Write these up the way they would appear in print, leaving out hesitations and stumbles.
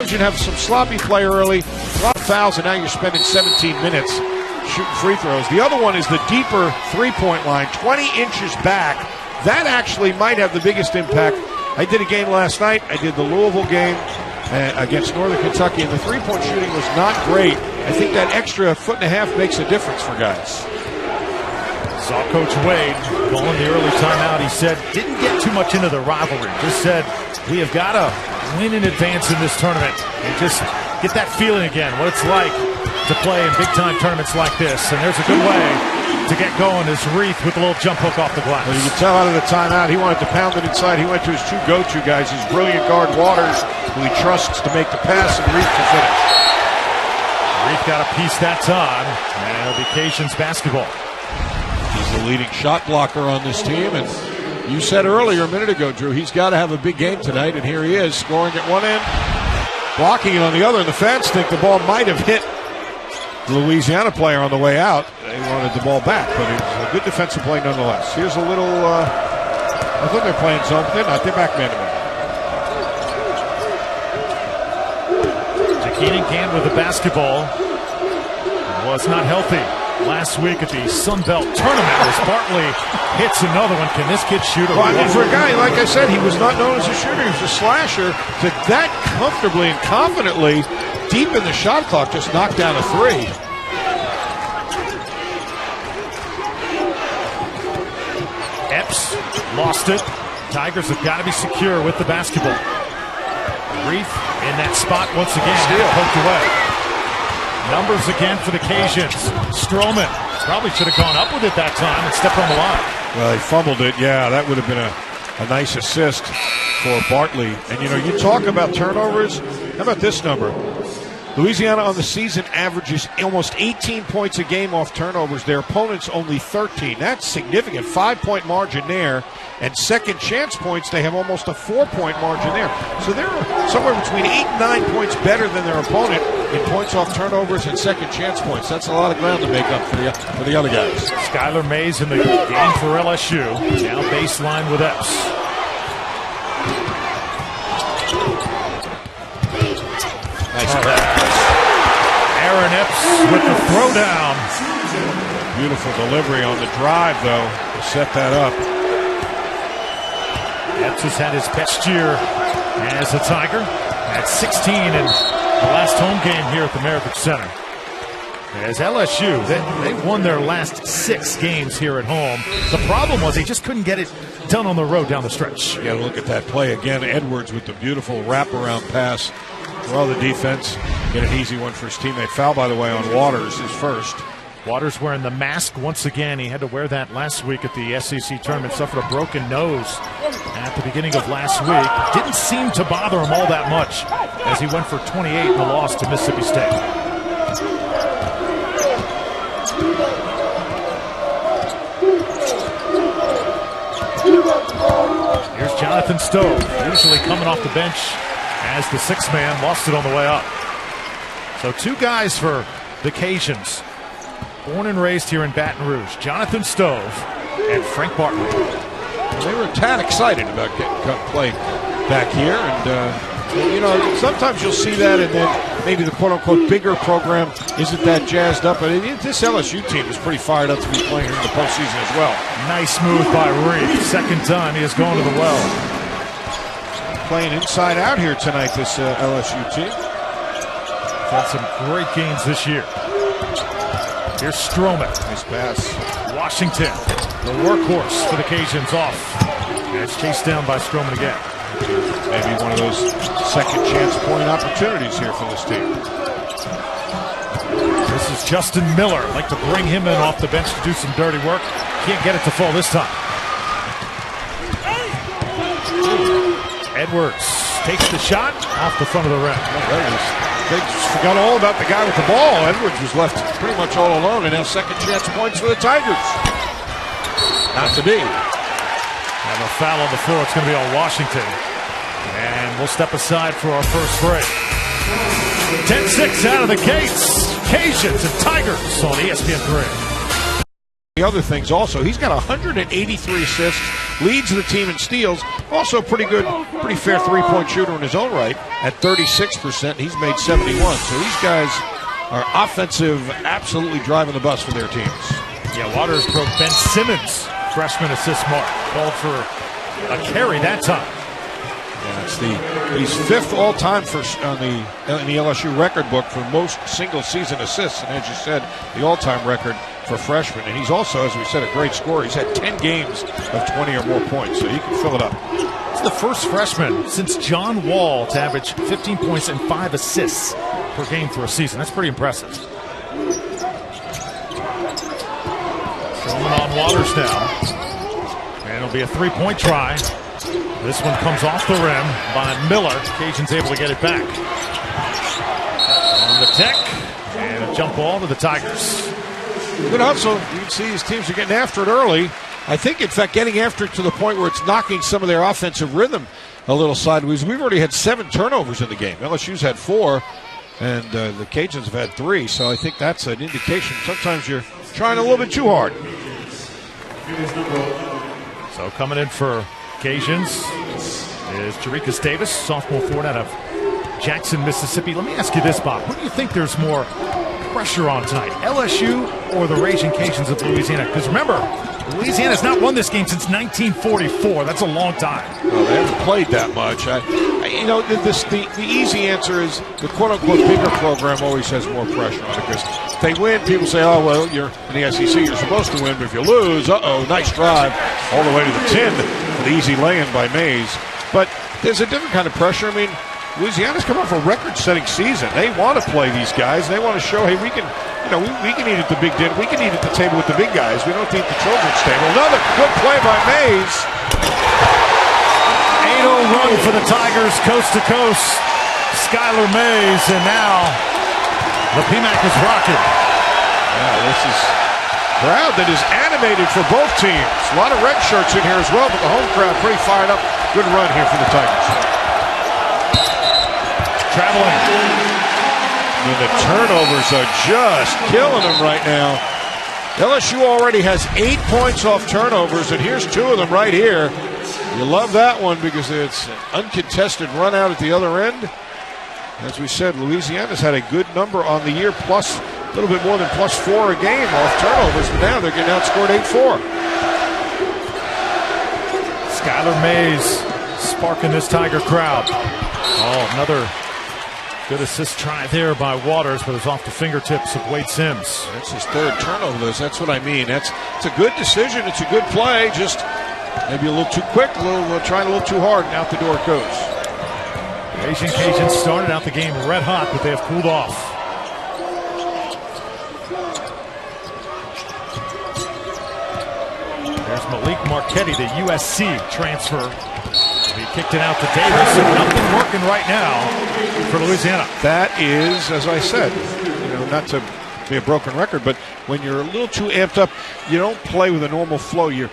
times you'd have some sloppy play early, a lot of fouls, and now you're spending 17 minutes shooting free throws. The other one is the deeper three-point line, 20 inches back. That actually might have the biggest impact. I did a game last night. I did the Louisville game against Northern Kentucky, and the three-point shooting was not great. I think that extra foot and a half makes a difference for guys. Saw Coach Wade calling the early timeout. He said, didn't get too much into the rivalry. Just said, we have got to win in advance in this tournament and just get that feeling again, what it's like to play in big-time tournaments like this. And there's a good way to get going is Reith with a little jump hook off the glass. Well, you can tell out of the timeout, he wanted to pound it inside. He went to his two go-to guys, his brilliant guard Waters, who he trusts to make the pass, and Reith to finish. Reith got a piece that time, and it'll be Cajuns basketball. He's the leading shot blocker on this team, and you said earlier a minute ago, Drew, he's got to have a big game tonight, and here he is, scoring at one end, blocking it on the other, and the fans think the ball might have hit the Louisiana player on the way out. They wanted the ball back, but it was a good defensive play nonetheless. Here's a little, I think they're playing zone. They're not, they're back man-to-man. Keenan with the basketball was not healthy last week at the Sun Belt tournament as Bartley hits another one. Can this kid shoot? Well, I mean, for a guy, like I said, he was not known as a shooter. He was a slasher. To that comfortably and confidently, deep in the shot clock, just knocked down a three. Epps lost it. Tigers have got to be secure with the basketball. Reith in that spot once again. Steal. Poked away. Numbers again for the Cajuns. Stroman probably should have gone up with it that time and stepped on the line. Well, he fumbled it. Yeah, that would have been a nice assist for Bartley. And, you know, you talk about turnovers. How about this number? Louisiana on the season averages almost 18 points a game off turnovers. Their opponents only 13. That's significant. 5-point margin there. And second chance points, they have almost a 4-point margin there. So they're somewhere between 8 and 9 points better than their opponent in points off turnovers and second chance points. That's a lot of ground to make up for the other guys. Skylar Mays in the game for LSU. Now baseline with Epps. Nice pass. Aaron Epps with the throwdown. Beautiful delivery on the drive, though, to set that up. Epps has had his best year as a Tiger at 16 in the last home game here at the Meritage Center. As LSU, they won their last 6 games here at home. The problem was they just couldn't get it done on the road down the stretch. You got to look at that play again. Edwards with the beautiful wraparound pass. Well, the defense get an easy one for his teammate. Foul, by the way, on Waters, his first. Waters wearing the mask once again. He had to wear that last week at the SEC tournament. Suffered a broken nose at the beginning of last week. Didn't seem to bother him all that much as he went for 28 in the loss to Mississippi State. Here's Jonathan Stove, usually coming off the bench as the 6th man, lost it on the way up. So 2 guys for the Cajuns. Born and raised here in Baton Rouge, Jonathan Stove and Frank Bartley. They were a tad excited about getting played back here, and you know, sometimes you'll see that, and then maybe the quote-unquote bigger program isn't that jazzed up. But this LSU team is pretty fired up to be playing in the postseason as well. Nice move by Reith. Second time he has gone to the well. Playing inside out here tonight, this LSU team. Had some great games this year. Here's Stroman. Nice pass. Washington, the workhorse for the Cajuns, off. And it's chased down by Stroman again. Maybe one of those second chance point opportunities here for this team. This is Justin Miller. I'd like to bring him in off the bench to do some dirty work. Can't get it to fall this time. Edwards takes the shot off the front of the rim. They just forgot all about the guy with the ball. Edwards was left pretty much all alone, and now second chance points for the Tigers. Not to be. And a foul on the floor. It's going to be on Washington. And we'll step aside for our first break. 10-6 out of the gates. Cajuns and Tigers on ESPN3. The other things also, he's got 183 assists, leads the team in steals, Also pretty fair three-point shooter in his own right at 36%. He's made 71. So these guys are offensive, absolutely driving the bus for their teams. Yeah, Waters broke Ben Simmons' freshman assist mark. Called for a carry that time. Yeah, he's fifth all-time in the LSU record book for most single-season assists. And as you said, the all-time record for freshmen. And he's also, as we said, a great scorer. He's had 10 games of 20 or more points, so he can fill it up. He's the first freshman since John Wall to average 15 points and 5 assists per game for a season. That's pretty impressive. Throwing on Waters now. And it'll be a three-point try. This one comes off the rim by Miller. Cajuns able to get it back. On the deck. And a jump ball to the Tigers. Good hustle. You can see these teams are getting after it early. I think, in fact, getting after it to the point where it's knocking some of their offensive rhythm a little sideways. We've already had 7 turnovers in the game. LSU's had 4, and the Cajuns have had 3. So I think that's an indication. Sometimes you're trying a little bit too hard. So coming in for Cajuns is Jarikas Davis, sophomore forward out of Jackson, Mississippi. Let me ask you this, Bob. Who do you think there's more pressure on tonight, LSU or the Raging Cajuns of Louisiana? Because remember, Louisiana's not won this game since 1944. That's a long time. Well, they haven't played that much. The easy answer is the quote-unquote bigger program always has more pressure on it, because if they win, people say, oh, well, you're in the SEC, you're supposed to win, but if you lose, nice drive all the way to the 10, the easy lay-in by Mays. But there's a different kind of pressure. I mean, Louisiana's come off a record-setting season. They want to play these guys. They want to show, hey, we can eat at the big dinner. We can eat at the table with the big guys. We don't have to eat the children's table. Another good play by Mays. 8-0 run for the Tigers, coast to coast. Skylar Mays, and now the PMAC is rocking. Yeah, this is a crowd that is animated for both teams. A lot of red shirts in here as well, but the home crowd pretty fired up. Good run here for the Tigers. Traveling. And the turnovers are just killing them right now. LSU already has 8 points off turnovers, and here's 2 of them right here. You love that one because it's an uncontested run out at the other end. As we said, Louisiana's had a good number on the year, plus a little bit more than +4 a game off turnovers, but now they're getting outscored 8-4. Skylar Mays sparking this Tiger crowd. Oh, another good assist try there by Waters, but it's off the fingertips of Wade Sims. That's his 3rd turnover. That's what I mean. It's a good decision. It's a good play. Just maybe a little too quick, trying a little too hard, and out the door it goes. Asian Cajuns started out the game red hot, but they have cooled off. There's Malik Marquetti, the USC transfer. He kicked it out to Davis, and nothing working right now for Louisiana. That is, as I said, not to be a broken record, but when you're a little too amped up, you don't play with a normal flow. Your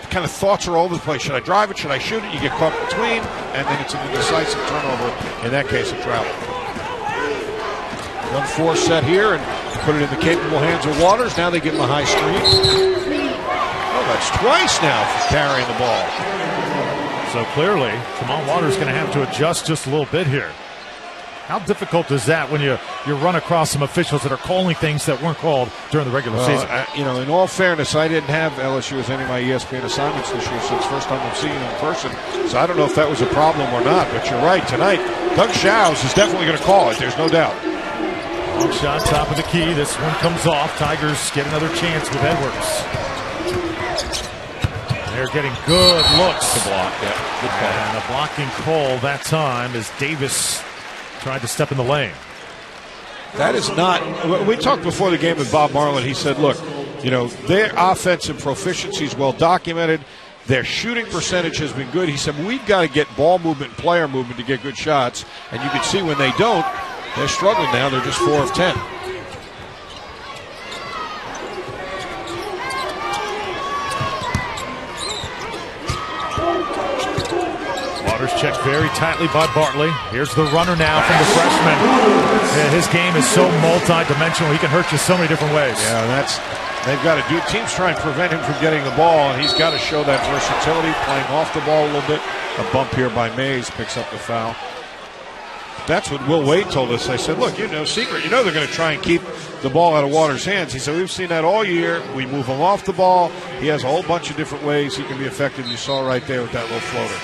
kind of thoughts are all over the place. Should I drive it? Should I shoot it? You get caught between, and then it's an indecisive turnover. In that case, a travel. 1-4 set here, and put it in the capable hands of Waters. Now they give him a high screen. Oh, that's twice now for carrying the ball. So clearly, Jamal Waters is going to have to adjust just a little bit here. How difficult is that when you run across some officials that are calling things that weren't called during the regular season? In all fairness, I didn't have LSU as any of my ESPN assignments this year, so it's the first time I'm seeing it in person. So I don't know if that was a problem or not, but you're right. Tonight, Doug Shows is definitely going to call it. There's no doubt. Long shot, top of the key. This one comes off. Tigers get another chance with Edwards. They're getting good looks. The block, yeah. Good call. And a blocking call that time as Davis tried to step in the lane. That is not. We talked before the game with Bob Marlin. He said, look, their offensive proficiency is well documented. Their shooting percentage has been good. He said, we've got to get ball movement, player movement to get good shots. And you can see when they don't, they're struggling now. They're just 4 of 10. Checked very tightly by Bartley. Here's the runner now from the freshman. Yeah, his game is so multi-dimensional. He can hurt you so many different ways. Yeah, They've got to do. Teams try and prevent him from getting the ball, and he's got to show that versatility, playing off the ball a little bit. A bump here by Mays picks up the foul. That's what Will Wade told us. I said, look, no secret. You know they're going to try and keep the ball out of Waters' hands. He said, we've seen that all year. We move him off the ball. He has a whole bunch of different ways he can be effective. You saw right there with that little floater.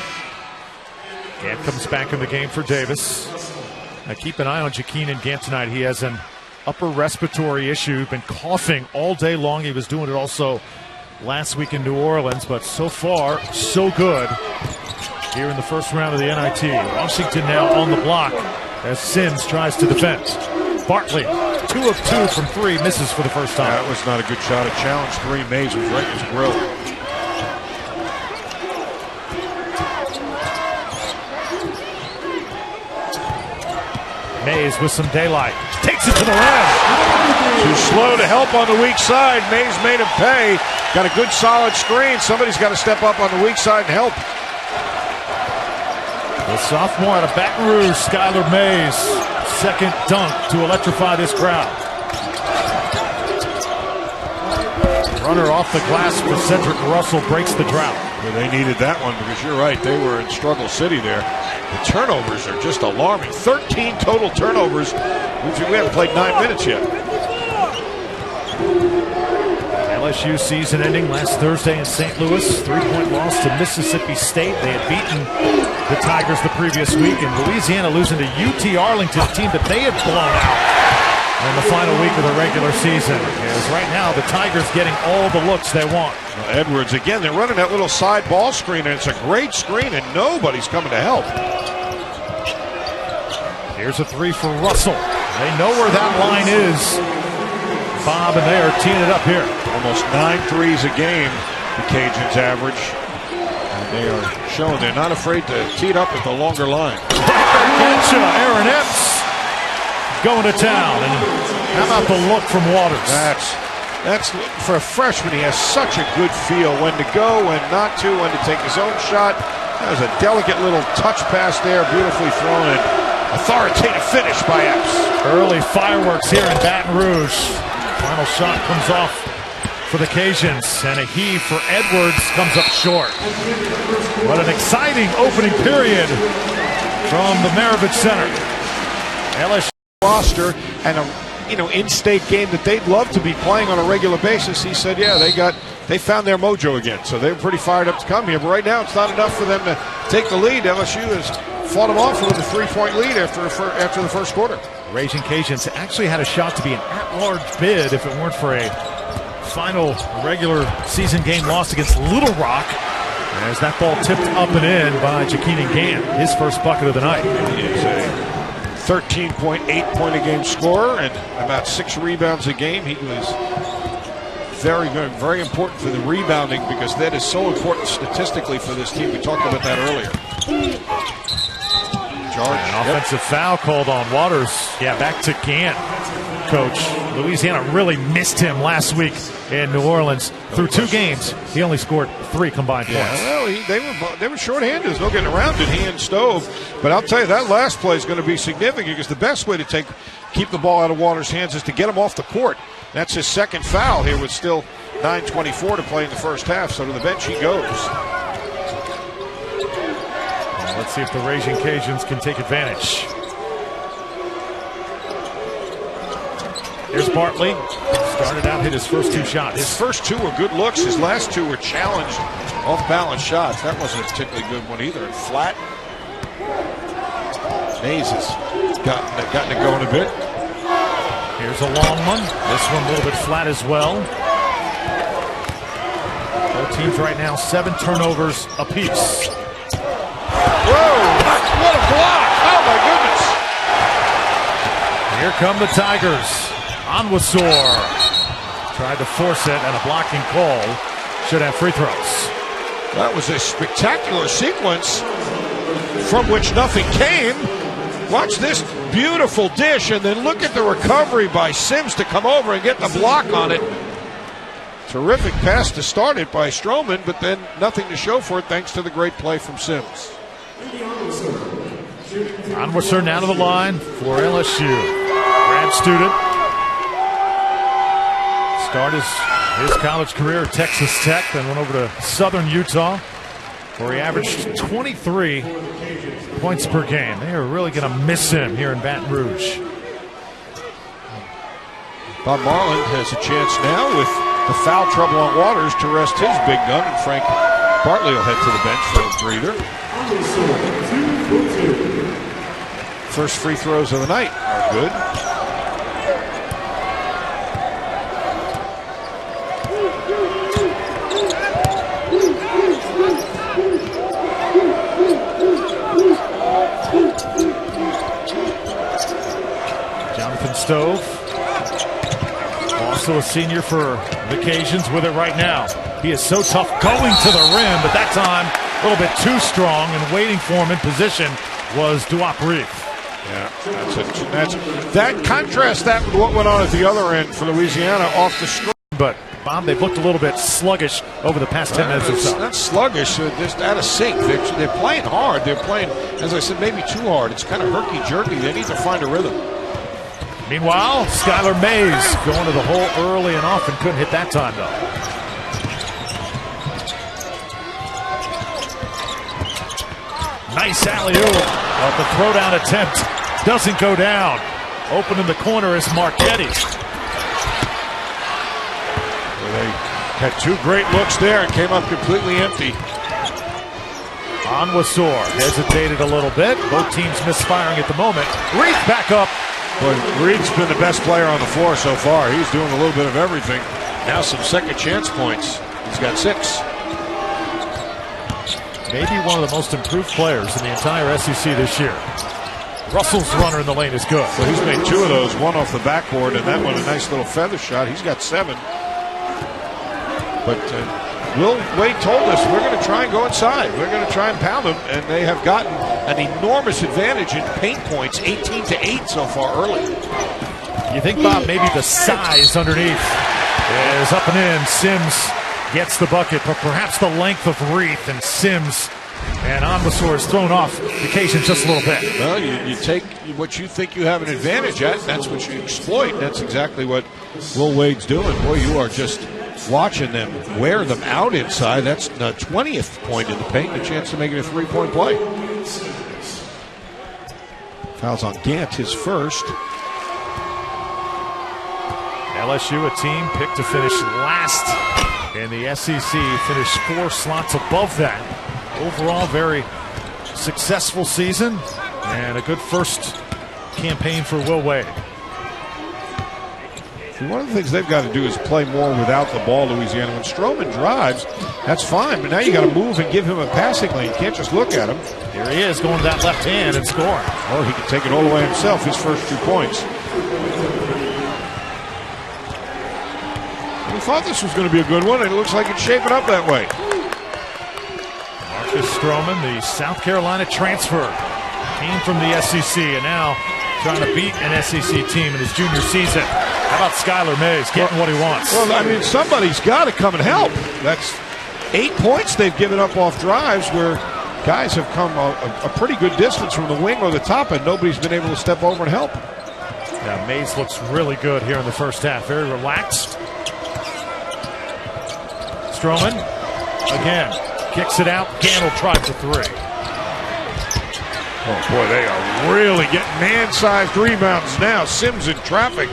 Gant comes back in the game for Davis. Now keep an eye on Jakeenan Gant tonight. He has an upper respiratory issue. Been coughing all day long. He was doing it also last week in New Orleans, but so far, so good here in the first round of the NIT. Washington now on the block as Sims tries to defend. Bartley, 2 of 2 from 3, misses for the first time. That was not a good shot. A challenge 3. Mays was right in his grill. Mays with some daylight. Takes it to the rim. Too slow to help on the weak side. Mays made him pay. Got a good solid screen. Somebody's got to step up on the weak side and help. The sophomore out of Baton Rouge, Skylar Mays. Second dunk to electrify this crowd. Runner off the glass for Cedric Russell breaks the drought. Well, they needed that one because you're right. They were in struggle city there. The turnovers are just alarming. 13 total turnovers. We haven't played 9 minutes yet. LSU season ending last Thursday in St. Louis. 3-point loss to Mississippi State. They had beaten the Tigers the previous week. And Louisiana losing to UT Arlington, a team that they had blown out in the final week of the regular season. As right now, the Tigers getting all the looks they want. Well, Edwards, again, they're running that little side ball screen, and it's a great screen, and nobody's coming to help. Here's a 3 for Russell. They know where that line is. Bob, and they are teeing it up here. Almost 9 threes a game, the Cajuns average. And they are showing they're not afraid to tee it up at the longer line. Aaron Epps going to town. And how about the look from Waters? That's for a freshman. He has such a good feel when to go, when not to, when to take his own shot. That was a delicate little touch pass there, beautifully thrown, and authoritative finish by Epps. Early fireworks here in Baton Rouge. Final shot comes off for the Cajuns, and a heave for Edwards comes up short. What an exciting opening period from the Maravich Center. LSU roster and a in-state game that they'd love to be playing on a regular basis. He said, yeah, they found their mojo again, so they were pretty fired up to come here. But right now, it's not enough for them to take the lead. LSU has fought them off with a 3-point lead after the first quarter. Raging Cajuns actually had a shot to be an at-large bid if it weren't for a final regular season game loss against Little Rock, as that ball tipped up and in by Jakeenan Gant, his first bucket of the night. He is a 13.8-point-a-game scorer and about 6 rebounds a game. He was very good, very important for the rebounding because that is so important statistically for this team. We talked about that earlier. An offensive foul called on Waters. Yeah, back to Gant. Coach, Louisiana really missed him last week in New Orleans. Through 2 games, he only scored 3 combined points. Well, they were shorthanded. There's no getting around it, he and Stove. But I'll tell you, that last play is going to be significant because the best way to keep the ball out of Waters' hands is to get him off the court. That's his second foul here with still 9:24 to play in the first half. So to the bench he goes. Let's see if the Raging Cajuns can take advantage. Here's Bartley. Started out, hit his first 2 shots. His first 2 were good looks. His last 2 were challenged, off-balance shots. That wasn't a particularly good one either. And flat. Mays has gotten it going a bit. Here's a long one. This one a little bit flat as well. Both teams right now 7 turnovers apiece. Whoa! What a block! Oh my goodness! Here come the Tigers. Onwuasor tried to force it, and a blocking call. Should have free throws. That was a spectacular sequence from which nothing came. Watch this beautiful dish, and then look at the recovery by Sims to come over and get the block on it. Terrific pass to start it by Stroman, but then nothing to show for it thanks to the great play from Sims. Onwuasor now to the line for LSU. Grad student. Started his college career at Texas Tech, then went over to Southern Utah, where he averaged 23 points per game. They are really going to miss him here in Baton Rouge. Bob Marlin has a chance now with the foul trouble on Waters to rest his big gun, and Frank Bartley will head to the bench for a breather. First free throws of the night are good. Jonathan Stove, also a senior for occasions, with it right now. He is so tough going to the rim, but that time a little bit too strong, and waiting for him in position was Duop Reef. Yeah, contrast that with what went on at the other end for Louisiana off the screen. But, Bob, they've looked a little bit sluggish over the past 10 minutes or so. Not sluggish, just out of sync. They're playing hard. They're playing, as I said, maybe too hard. It's kind of herky-jerky. They need to find a rhythm. Meanwhile, Skylar Mays going to the hole early and often, couldn't hit that time, though. Nice alley-oop. But the throwdown attempt doesn't go down. Open in the corner is Marchetti. They had two great looks there and came up completely empty. Onwuasor hesitated a little bit. Both teams misfiring at the moment. Reed back up. Boy, Reed's been the best player on the floor so far. He's doing a little bit of everything. Now some second chance points. He's got 6. Maybe one of the most improved players in the entire SEC this year. Russell's runner in the lane is good. So he's made 2 of those, one off the backboard, and that one a nice little feather shot. He's got 7. But Will Wade told us we're going to try and go inside. We're going to try and pound them, and they have gotten an enormous advantage in paint points, 18-8 so far early. You think, Bob, maybe the size underneath is up and in. Sims gets the bucket, but perhaps the length of Reith and Sims and Onwuasor is thrown off the occasion just a little bit. Well, you take what you think you have an advantage at, that's what you exploit. That's exactly what Will Wade's doing. Boy, you are just watching them wear them out inside. That's the 20th point in the paint, a chance to make it a 3-point play. Fouls on Gant, his first. LSU, a team picked to finish last in the SEC, finished 4 slots above that. Overall, very successful season and a good first campaign for Will Wade. One of the things they've got to do is play more without the ball, Louisiana. When Stroman drives, that's fine, but now you got to move and give him a passing lane. You can't just look at him. Here he is going to that left hand and scoring. Or he can take it all the way himself, his first 2 points. We thought this was going to be a good one, and it looks like it's shaping up that way. Marcus Stroman, the South Carolina transfer, came from the SEC, and now trying to beat an SEC team in his junior season. How about Skylar Mays getting what he wants? Well, I mean, somebody's got to come and help. That's 8 points they've given up off drives where guys have come a pretty good distance from the wing or the top, and nobody's been able to step over and help. Yeah, Mays looks really good here in the first half. Very relaxed. Stroman, again, kicks it out. Gant will try for 3. Oh, boy, they are really getting man-sized rebounds now. Sims in traffic.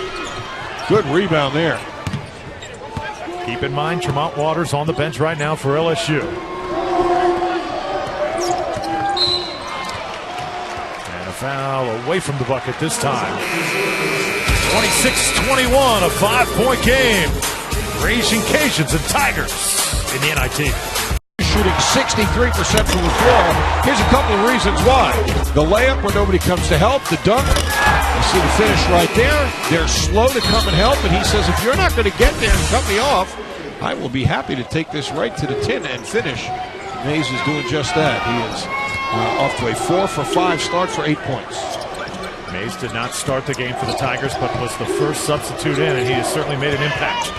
Good rebound there. Keep in mind, Tremont Waters on the bench right now for LSU. And a foul away from the bucket this time. 26-21, a 5-point game. Raging Cajuns and Tigers in the NIT. Shooting 63% from the floor. Here's a couple of reasons why. The layup where nobody comes to help. The dunk. You see the finish right there. They're slow to come and help. And he says, if you're not going to get there and cut me off, I will be happy to take this right to the tin and finish. Mays is doing just that. He is off to a 4 for 5 start for 8 points. Mays did not start the game for the Tigers, but was the first substitute in, and he has certainly made an impact.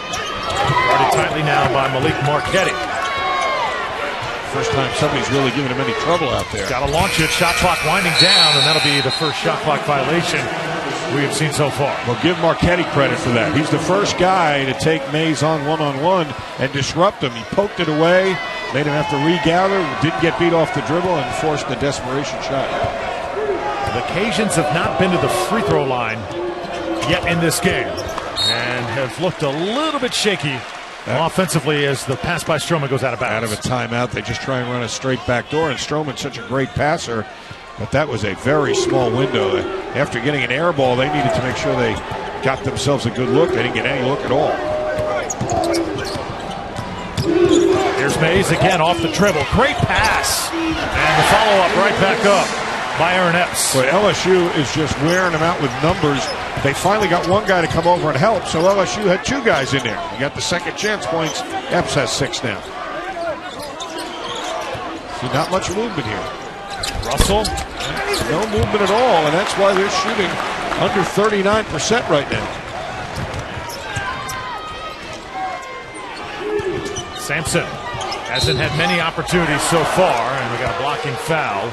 Guarded tightly now by Malik Marchetti. First time somebody's really giving him any trouble out there. Got to launch it. Shot clock winding down, and that'll be the first shot clock violation we have seen so far. Well, give Marchetti credit for that. He's the first guy to take Mays on one-on-one and disrupt him. He poked it away, made him have to regather, didn't get beat off the dribble, and forced the desperation shot. The Cajuns have not been to the free throw line yet in this game and have looked a little bit shaky offensively as the pass by Stroman goes out of bounds. Out of a timeout, they just try and run a straight back door, and Stroman's such a great passer, but that was a very small window. After getting an air ball, they needed to make sure they got themselves a good look. They didn't get any look at all. Here's Mays again off the dribble. Great pass. And the follow-up right back up by Aaron Epps. But LSU is just wearing them out with numbers. They finally got one guy to come over and help, so LSU had two guys in there. You got the second chance points. Epps has 6 now. See, not much movement here. Russell. No movement at all, and that's why they're shooting under 39% right now. Sampson hasn't had many opportunities so far, and we got a blocking foul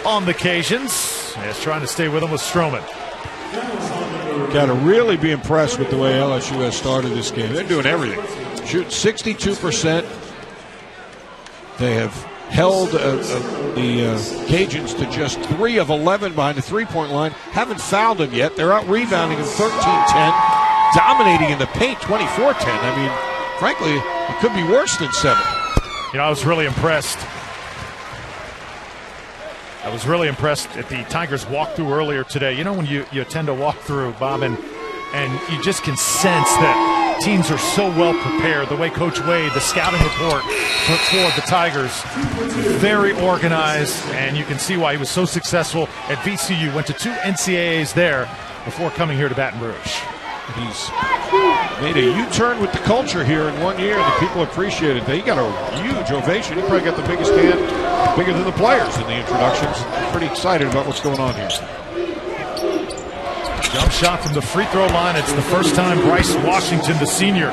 on the Cajuns. He's trying to stay with him with Stroman. Got to really be impressed with the way LSU has started this game. They're doing everything. Shooting 62%. They have held the Cajuns to just 3 of 11 behind the three-point line. Haven't fouled them yet. They're out rebounding in 13-10, dominating in the paint 24-10. I mean, frankly, it could be worse than 7. You know, I was really impressed at the Tigers walkthrough earlier today. You know, when you tend to walk through, Bob, and you just can sense that teams are so well prepared. The way Coach Wade, the scouting report for the Tigers, very organized, and you can see why he was so successful at VCU. Went to 2 NCAAs there before coming here to Baton Rouge. He's made a U-turn with the culture here in 1 year, and the people appreciate it. He got a huge ovation. He probably got the biggest hand, bigger than the players in the introductions. I'm pretty excited about what's going on here. Jump shot from the free throw line. It's the first time Bryce Washington, the senior,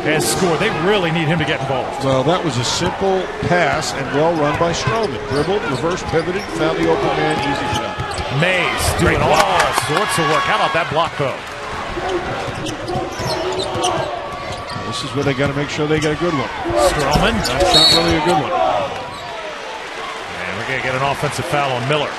has scored. They really need him to get involved. Well, that was a simple pass and well run by Stroman. Dribbled, reverse pivoted, found the open man, easy shot. Mays doing all sorts of work. How about that block, though? This is where they got to make sure they get a good one. Stroman. That's not really a good one. And we're going to get an offensive foul on Miller.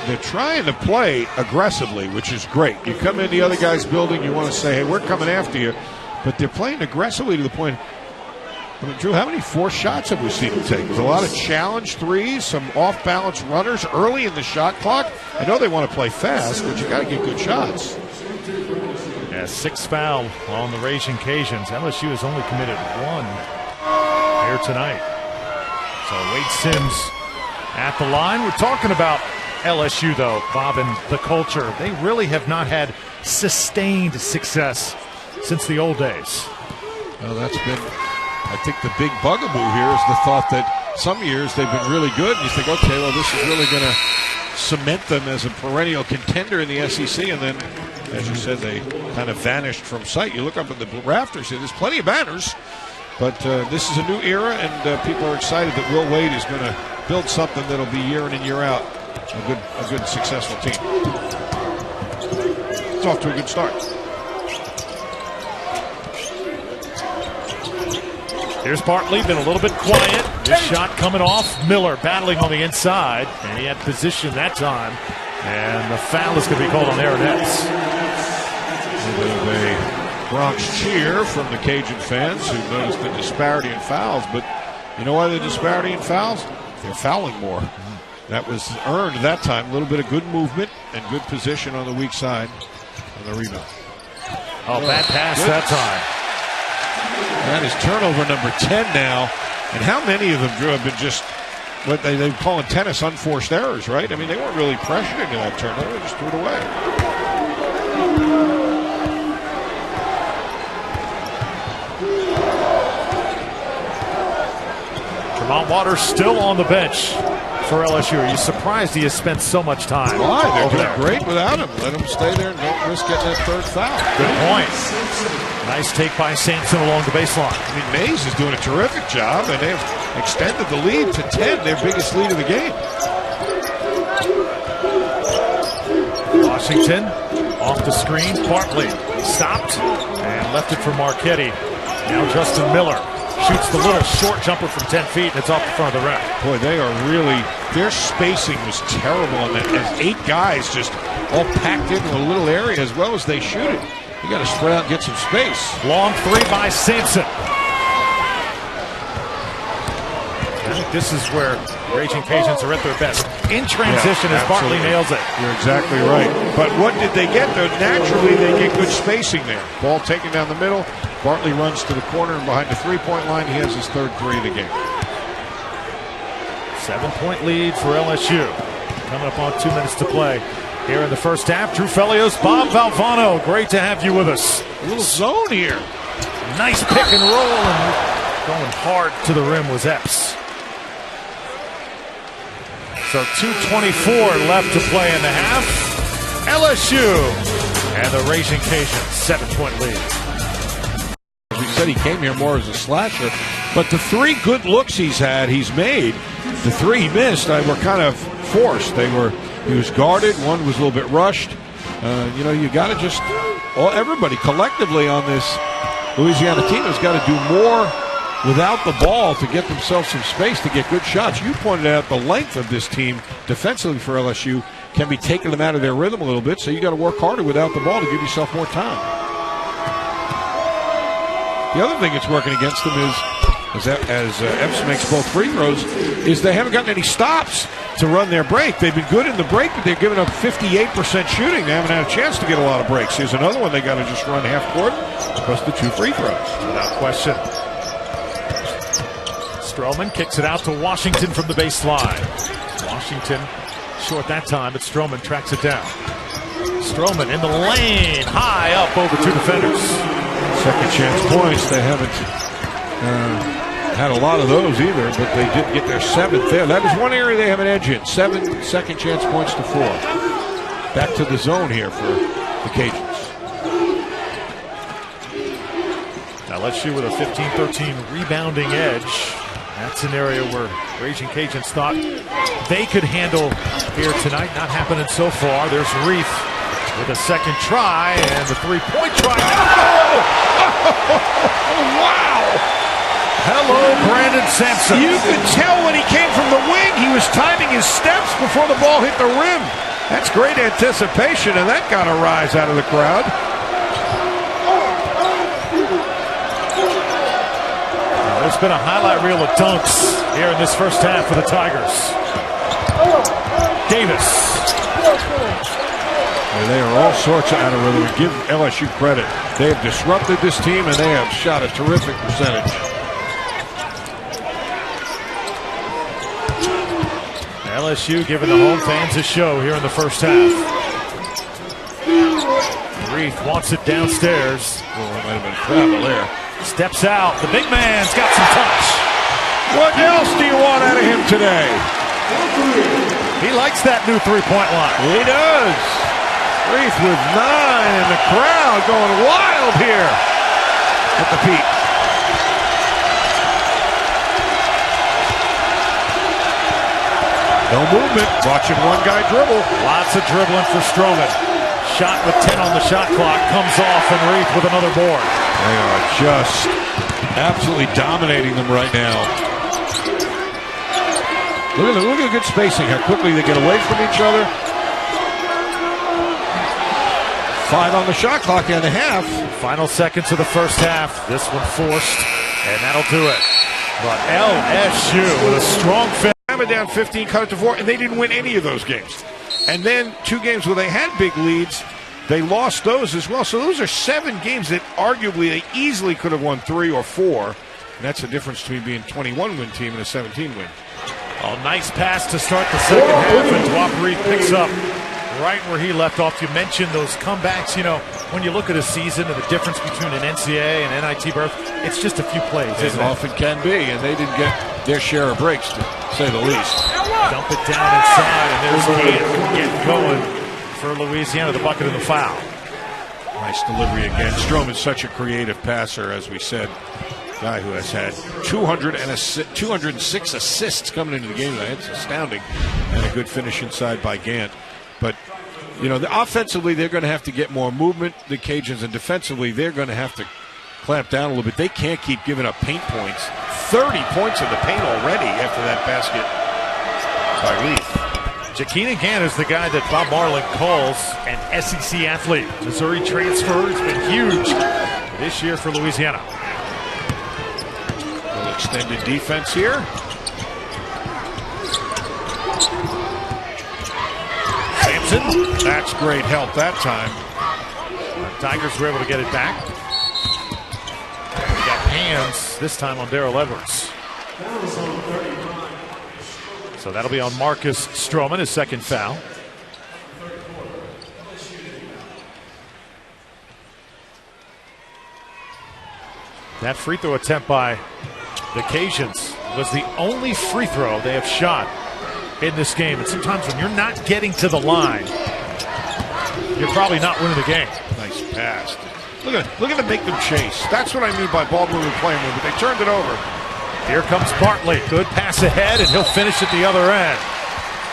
They're trying to play aggressively, which is great. You come in the other guy's building, you want to say, hey, we're coming after you. But they're playing aggressively to the point. I mean, Drew, how many forced shots have we seen him take? There's a lot of challenge threes, some off-balance runners early in the shot clock. I know they want to play fast, but you got to get good shots. Yeah, 6th foul on the Raging Cajuns. LSU has only committed 1 here tonight. So Wade Sims at the line. We're talking about LSU, though, Bob, and the culture. They really have not had sustained success since the old days. Well, that's been, I think, the big bugaboo here is the thought that some years they've been really good, and you think, okay, well, this is really going to cement them as a perennial contender in the SEC, and then, as you said, they kind of vanished from sight. You look up at the rafters here, there's plenty of banners, but this is a new era, and people are excited that Will Wade is going to build something that'll be year in and year out a good successful team. It's off to a good start. Here's Bartley, been a little bit quiet. This shot coming off. Miller battling on the inside, and he had position that time. And the foul is going to be called on Aaron Epps. A Bronx cheer from the Cajun fans who noticed the disparity in fouls. But you know why the disparity in fouls? They're fouling more. That was earned that time. A little bit of good movement and good position on the weak side on the rebound. Oh, bad pass that time. That is turnover number 10 now. And how many of them, Drew, have been just what they call in tennis unforced errors, right? I mean, they weren't really pressured into that turnover. They just threw it away. Tremont Waters still on the bench for LSU. Are you surprised he has spent so much time? Why? They're doing there? great without him. Let him stay there and don't risk getting that 3rd foul. Good point. Nice take by Sampson along the baseline. I mean, Mays is doing a terrific job, and they've extended the lead to 10, their biggest lead of the game. Washington off the screen. Bartley stopped and left it for Marchetti. Now Justin Miller shoots the little short jumper from 10 feet, and it's off the front of the rim. Boy, they are really, their spacing was terrible on that. As 8 guys just all packed into a little area as well as they shoot it. You got to spread out and get some space. Long three by Sampson. I think this is where Raging Cajuns are at their best. In transition as Bartley nails it. You're exactly right. But what did they get, though? Naturally, they get good spacing there. Ball taken down the middle. Bartley runs to the corner, and behind the three-point line, he has his 3rd three of the game. 7-point lead for LSU. Coming up on 2 minutes to play here in the first half. Drew Felios, Bob Valvano, great to have you with us. A little zone here. Nice pick and roll, and going hard to the rim was Epps. So 2:24 left to play in the half. LSU and the Raging Cajuns, 7-point lead. As we said, he came here more as a slasher, but the 3 good looks he's made, the 3 he missed, were kind of forced. He was guarded. One was a little bit rushed. You got to just, everybody collectively on this Louisiana team has got to do more without the ball to get themselves some space to get good shots. You pointed out the length of this team defensively for LSU can be taking them out of their rhythm a little bit, so you got to work harder without the ball to give yourself more time. The other thing that's working against them is as Epps makes both free throws, is they haven't gotten any stops to run their break. They've been good in the break, but they've given up 58% shooting. They haven't had a chance to get a lot of breaks. Here's another one they got to just run half court, plus the 2 free throws. Without question. Stroman kicks it out to Washington from the baseline. Washington short that time, but Stroman tracks it down. Stroman in the lane, high up over 2 defenders. Second chance points. They haven't had a lot of those either, but they did get their 7th there. That is one area they have an edge in. 7 second chance points to 4. Back to the zone here for the Cajuns. Now LSU with a 15-13 rebounding edge. That's an area where Raging Cajuns thought they could handle here tonight. Not happening so far. There's Reith with a second try and the 3-point try. Oh! Wow! Hello, Brandon Sampson. You could tell when he came from the wing, he was timing his steps before the ball hit the rim. That's great anticipation, and that got a rise out of the crowd. There's been a highlight reel of dunks here in this first half for the Tigers. Davis. And they are all sorts of out of rhythm. Give LSU credit. They have disrupted this team, and they have shot a terrific percentage. LSU giving the home fans a show here in the first half. Reith wants it downstairs. Oh, that might have been travel there. Steps out. The big man's got some touch. What else do you want out of him today? He likes that new 3-point line. He does. Reith with 9, and the crowd going wild here at the peak. No movement. Watching one guy dribble. Lots of dribbling for Stroman. Shot with 10 on the shot clock. Comes off, and Reith with another board. They are just absolutely dominating them right now. Look at the good spacing, how quickly they get away from each other. 5 on the shot clock and a half. Final seconds of the first half. This one forced, and that'll do it. But LSU with a strong finish. Down 15, cut it to 4, and they didn't win any of those games. And then 2 games where they had big leads, they lost those as well. So those are 7 games that arguably they easily could have won 3 or 4. And that's the difference between being a 21-win team and a 17-win. Oh, nice pass to start the second half, and Dwap Reith picks up right where he left off. You mentioned those comebacks. You know, when you look at a season and the difference between an NCAA and NIT berth, it's just a few plays, isn't it? Often can be, and they didn't get their share of breaks, to say the least. Dump it down inside, and there's Keith getting going for Louisiana, the bucket and the foul. Nice delivery again. Stroman's such a creative passer, as we said. Guy who has had 206 assists coming into the game. It's astounding. And a good finish inside by Gant. But You know, offensively, they're going to have to get more movement, the Cajuns, and defensively, they're going to have to clamp down a little bit. They can't keep giving up paint points. 30 points in the paint already after that basket by Reed. Jakeenan Gant is the guy that Bob Marlin calls an SEC athlete. Missouri transfer has been huge this year for Louisiana. A little extended defense here. Sampson, that's great help that time. The Tigers were able to get it back. We got hands this time on Darrell Edwards. So that'll be on Marcus Stroman, his second foul. That free throw attempt by the Cajuns was the only free throw they have shot in this game. And sometimes when you're not getting to the line, you're probably not winning the game. Nice pass. Look at them make them chase. That's what I mean by ball moving, play movement. They turned it over. Here comes Bartley. Good pass ahead, and he'll finish at the other end.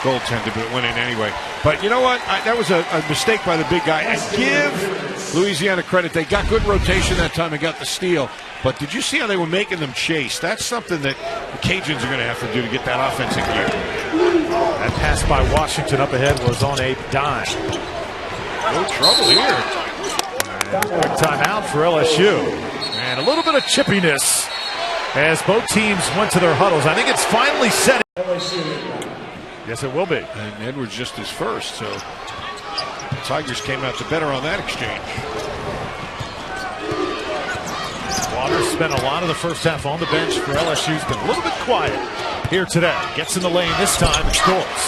Goaltender, but went in anyway. But you know what? That was a mistake by the big guy. And give Louisiana credit. They got good rotation that time and got the steal. But did you see how they were making them chase? That's something that the Cajuns are going to have to do to get that offense in gear. That pass by Washington up ahead was on a dime. No trouble here. Quick timeout for LSU. And a little bit of chippiness as both teams went to their huddles. I think it's finally set. Yes, it will be. And Edwards just his first, so the Tigers came out the better on that exchange. Waters spent a lot of the first half on the bench for LSU. He's been a little bit quiet here today. Gets in the lane this time and scores.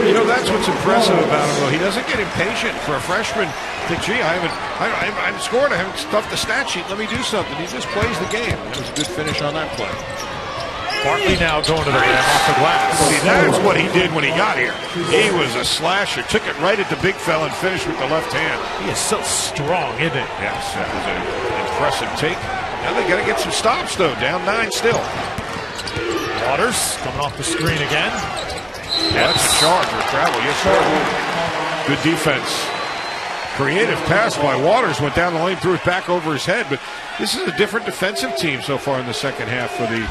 You know, that's what's impressive about him, though. He doesn't get impatient for a freshman. Think, gee, I haven't scored. I haven't stuffed the stat sheet. Let me do something. He just plays the game. That was a good finish on that play. Bartley now going to the rim off the glass. See, that's what he did when he got here. He was a slasher. Took it right at the big fella and finished with the left hand. He is so strong, isn't it? Yes, that was an impressive take. Now they got to get some stops, though. Down 9 still. Waters coming off the screen again. That's a charge or travel. Yes, sir. Good defense. Creative pass by Waters. Went down the lane, threw it back over his head. But this is a different defensive team so far in the second half for the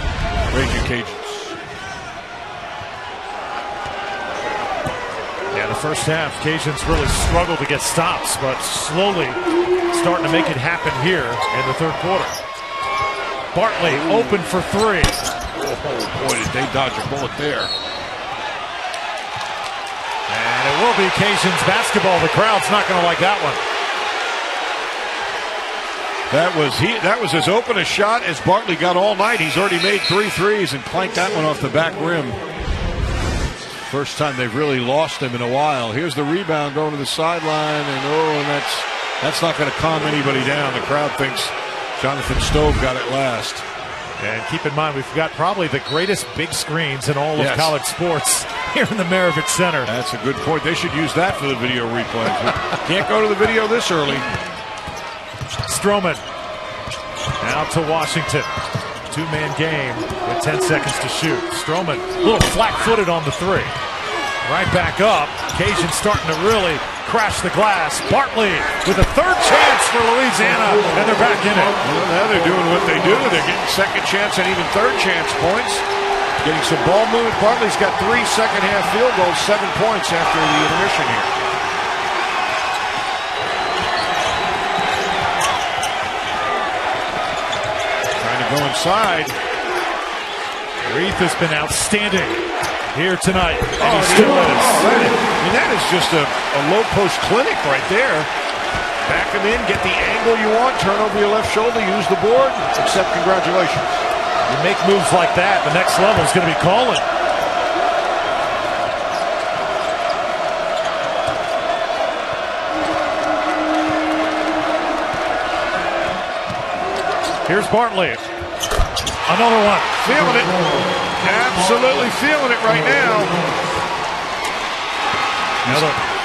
Raging Cajuns. Yeah, the first half, Cajuns really struggled to get stops, but slowly starting to make it happen here in the third quarter. Bartley open for three. Oh, boy, did they dodge a bullet there. And it will be Cajuns basketball. The crowd's not going to like that one. That was as open a shot as Bartley got all night. He's already made 3 threes and clanked that one off the back rim. First time they've really lost him in a while. Here's the rebound going to the sideline, and that's not going to calm anybody down. The crowd thinks Jonathan Stove got it last. And keep in mind, we've got probably the greatest big screens in all of college sports here in the Maravich Center. That's a good point. They should use that for the video replays. Can't go to the video this early. Stroman now to Washington. 2-man game with 10 seconds to shoot. Stroman a little flat-footed on the three. Right back up. Cajun starting to really crash the glass. Bartley with a third chance for Louisiana, and they're back in it. Well, now they're doing what they do. They're getting second chance and even third chance points. Getting some ball movement. Bartley's got 3 second-half field goals, 7 points after the intermission here. Trying to go inside. Reith has been outstanding here tonight. And he still is. That is just a low post clinic right there. Back him in, get the angle you want, turn over your left shoulder, use the board, accept congratulations. You make moves like that, the next level is going to be calling. Here's Bartley. Another one. Feeling it. Absolutely feeling it right now.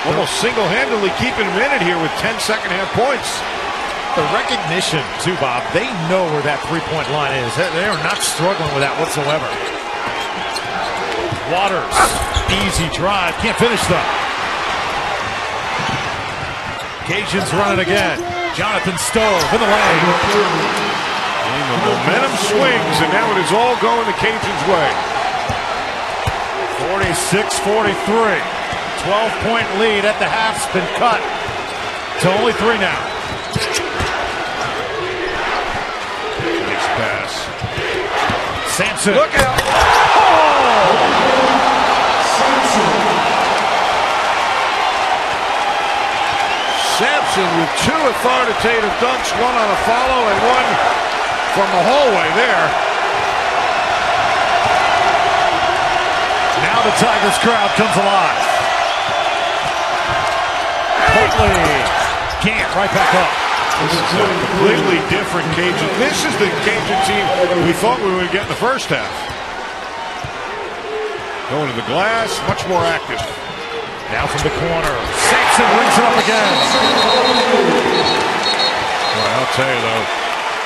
Almost single-handedly keeping him in it here with 10 second-half points. The recognition, too, Bob. They know where that three-point line is. They are not struggling with that whatsoever. Waters, easy drive. Can't finish, though. Cajuns run it again. Jonathan Stove in the lane. And the momentum swings, and now it is all going the Cajuns' way. 46-43. 12-point lead at the half's been cut to only 3 now. Nice pass. Sampson. Look out. Oh! Sampson with 2 authoritative dunks, 1 on a follow and 1 from the hallway there. Now the Tigers crowd comes alive. Bartley can't, right back up. This is a completely different Cajun. This is the Cajun team we thought we would get in the first half. Going to the glass, much more active. Now from the corner, Sampson brings it up again. Well, I'll tell you though,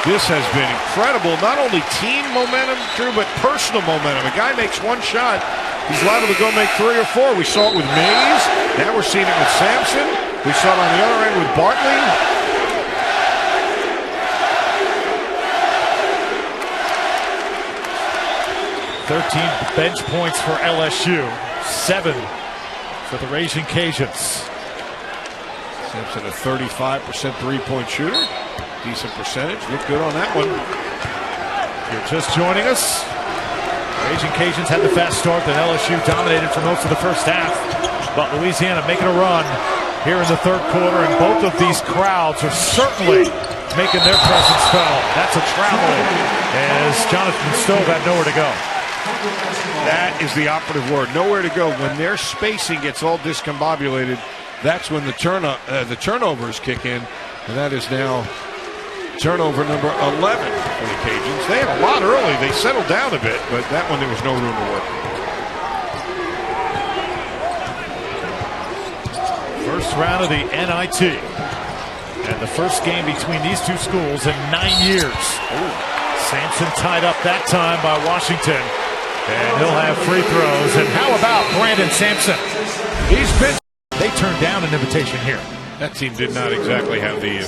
this has been incredible. Not only team momentum, Drew, but personal momentum. A guy makes 1 shot, he's liable to go make 3 or 4. We saw it with Mays. Now we're seeing it with Sampson. We saw it on the other end with Bartley. 13 bench points for LSU, 7 for the Raging Cajuns. Sampson, a 35% three-point shooter. Decent percentage. Looked good on that one. If you're just joining us, Raging Cajuns had the fast start that LSU dominated for most of the first half. But Louisiana making a run here in the third quarter, and both of these crowds are certainly making their presence felt. That's a travel as Jonathan Stove had nowhere to go. That is the operative word. Nowhere to go. When their spacing gets all discombobulated, that's when the turnovers kick in. And that is now turnover number 11 for the Cajuns. They had a lot early. They settled down a bit, but that one there was no room to work. First round of the NIT. And the first game between these two schools in 9 years. Ooh. Sampson tied up that time by Washington. And he'll have free throws. And how about Brandon Sampson? They turned down an invitation here. That team did not exactly have the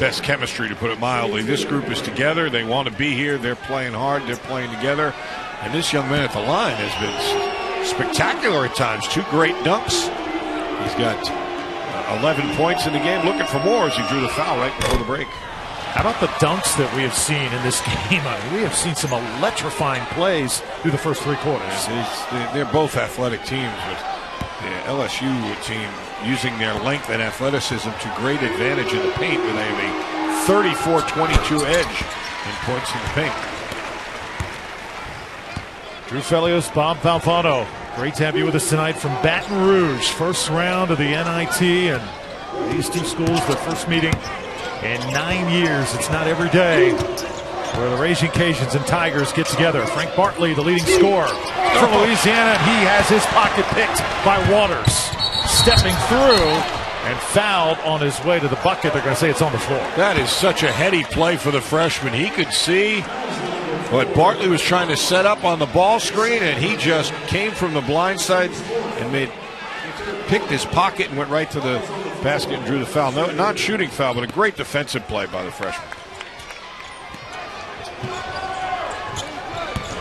best chemistry, to put it mildly. This group is together. They want to be here. They're playing hard. They're playing together. And this young man at the line has been spectacular at times. 2 great dunks. He's got 11 points in the game. Looking for more as he drew the foul right before the break. How about the dunks that we have seen in this game? I mean, we have seen some electrifying plays through the first 3 quarters. They're both athletic teams, but the LSU team using their length and athleticism to great advantage in the paint, where they have a 34-22 edge in points in the paint. Drew Felios, Bob Valvano. Great to have you with us tonight from Baton Rouge. First round of the NIT, and these two schools, their first meeting in 9 years. It's not every day where the Raging Cajuns and Tigers get together. Frank Bartley, the leading scorer from Louisiana. He has his pocket picked by Waters. Stepping through and fouled on his way to the bucket. They're going to say it's on the floor. That is such a heady play for the freshman. He could see what Bartley was trying to set up on the ball screen, and he just came from the blind side and picked his pocket and went right to the basket and drew the foul. No, not shooting foul, but a great defensive play by the freshman.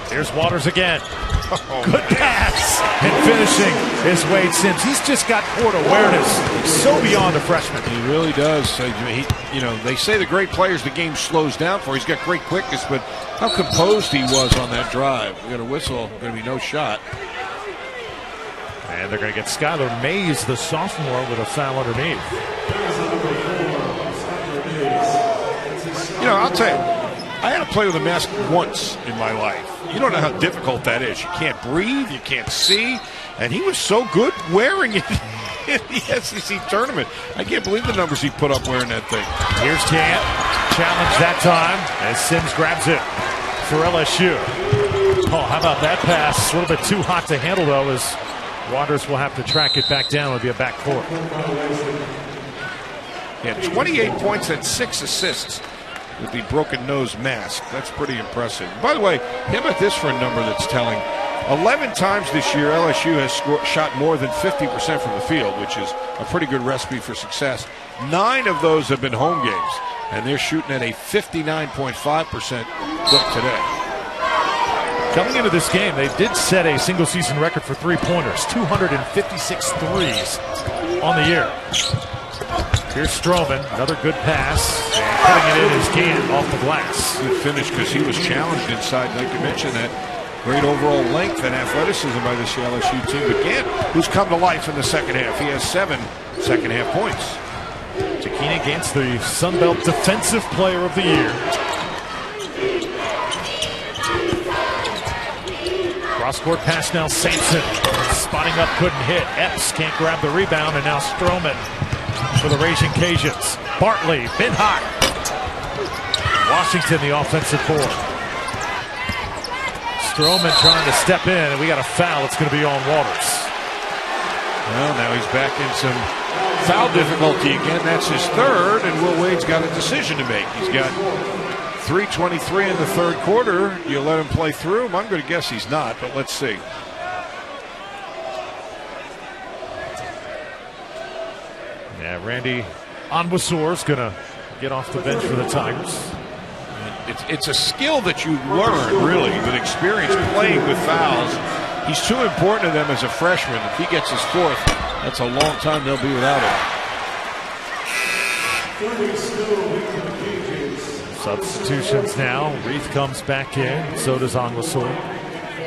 Here's Waters again. Good pass. And finishing is Wade Sims. He's just got court awareness so beyond a freshman. He really does. They say the great players, the game slows down for. He's got great quickness, but how composed he was on that drive. We got a whistle. Going to be no shot. And they're going to get Skylar Mays, the sophomore, with a foul underneath. I'll tell you, I had to play with a mask once in my life. You don't know how difficult that is. You can't breathe, you can't see, and he was so good wearing it in the SEC tournament. I can't believe the numbers he put up wearing that thing. Here's Camp, challenge that time, as Sims grabs it for LSU. Oh, how about that pass? A little bit too hot to handle, though, as Waters will have to track it back down. It'll be a backcourt. Yeah, 28 points and 6 assists with the broken nose mask. That's pretty impressive. By the way, how about this for a number that's telling? 11 times this year, LSU has shot more than 50% from the field, which is a pretty good recipe for success. 9 of those have been home games, and they're shooting at a 59.5% clip today. Coming into this game, they did set a single-season record for three-pointers, 256 threes on the year. Here's Stroman, another good pass, and putting it in his hand off the glass. Good finish because he was challenged inside. Like you mentioned, that great overall length and athleticism by this LSU team. But Gant, who's come to life in the second half. He has 7 second-half points. Takina Gant's the Sun Belt Defensive Player of the Year. Cross-court pass now, Sampson. Spotting up, couldn't hit. Epps can't grab the rebound, and now Stroman for the Raging Cajuns. Bartley, been hot. Washington, the offensive board. Stroman trying to step in, and we got a foul. It's going to be on Waters. Well, now he's back in some foul difficulty again. That's his third, and Will Wade's got a decision to make. He's got 3:23 in the third quarter. You let him play through him? I'm going to guess he's not, but let's see. Yeah, Randy Onwusor's going to get off the bench for the Tigers. It's a skill that you learn, really, with experience playing with fouls. He's too important to them as a freshman. If he gets his fourth, that's a long time they'll be without him. Substitutions now. Reith comes back in. So does Onwusor.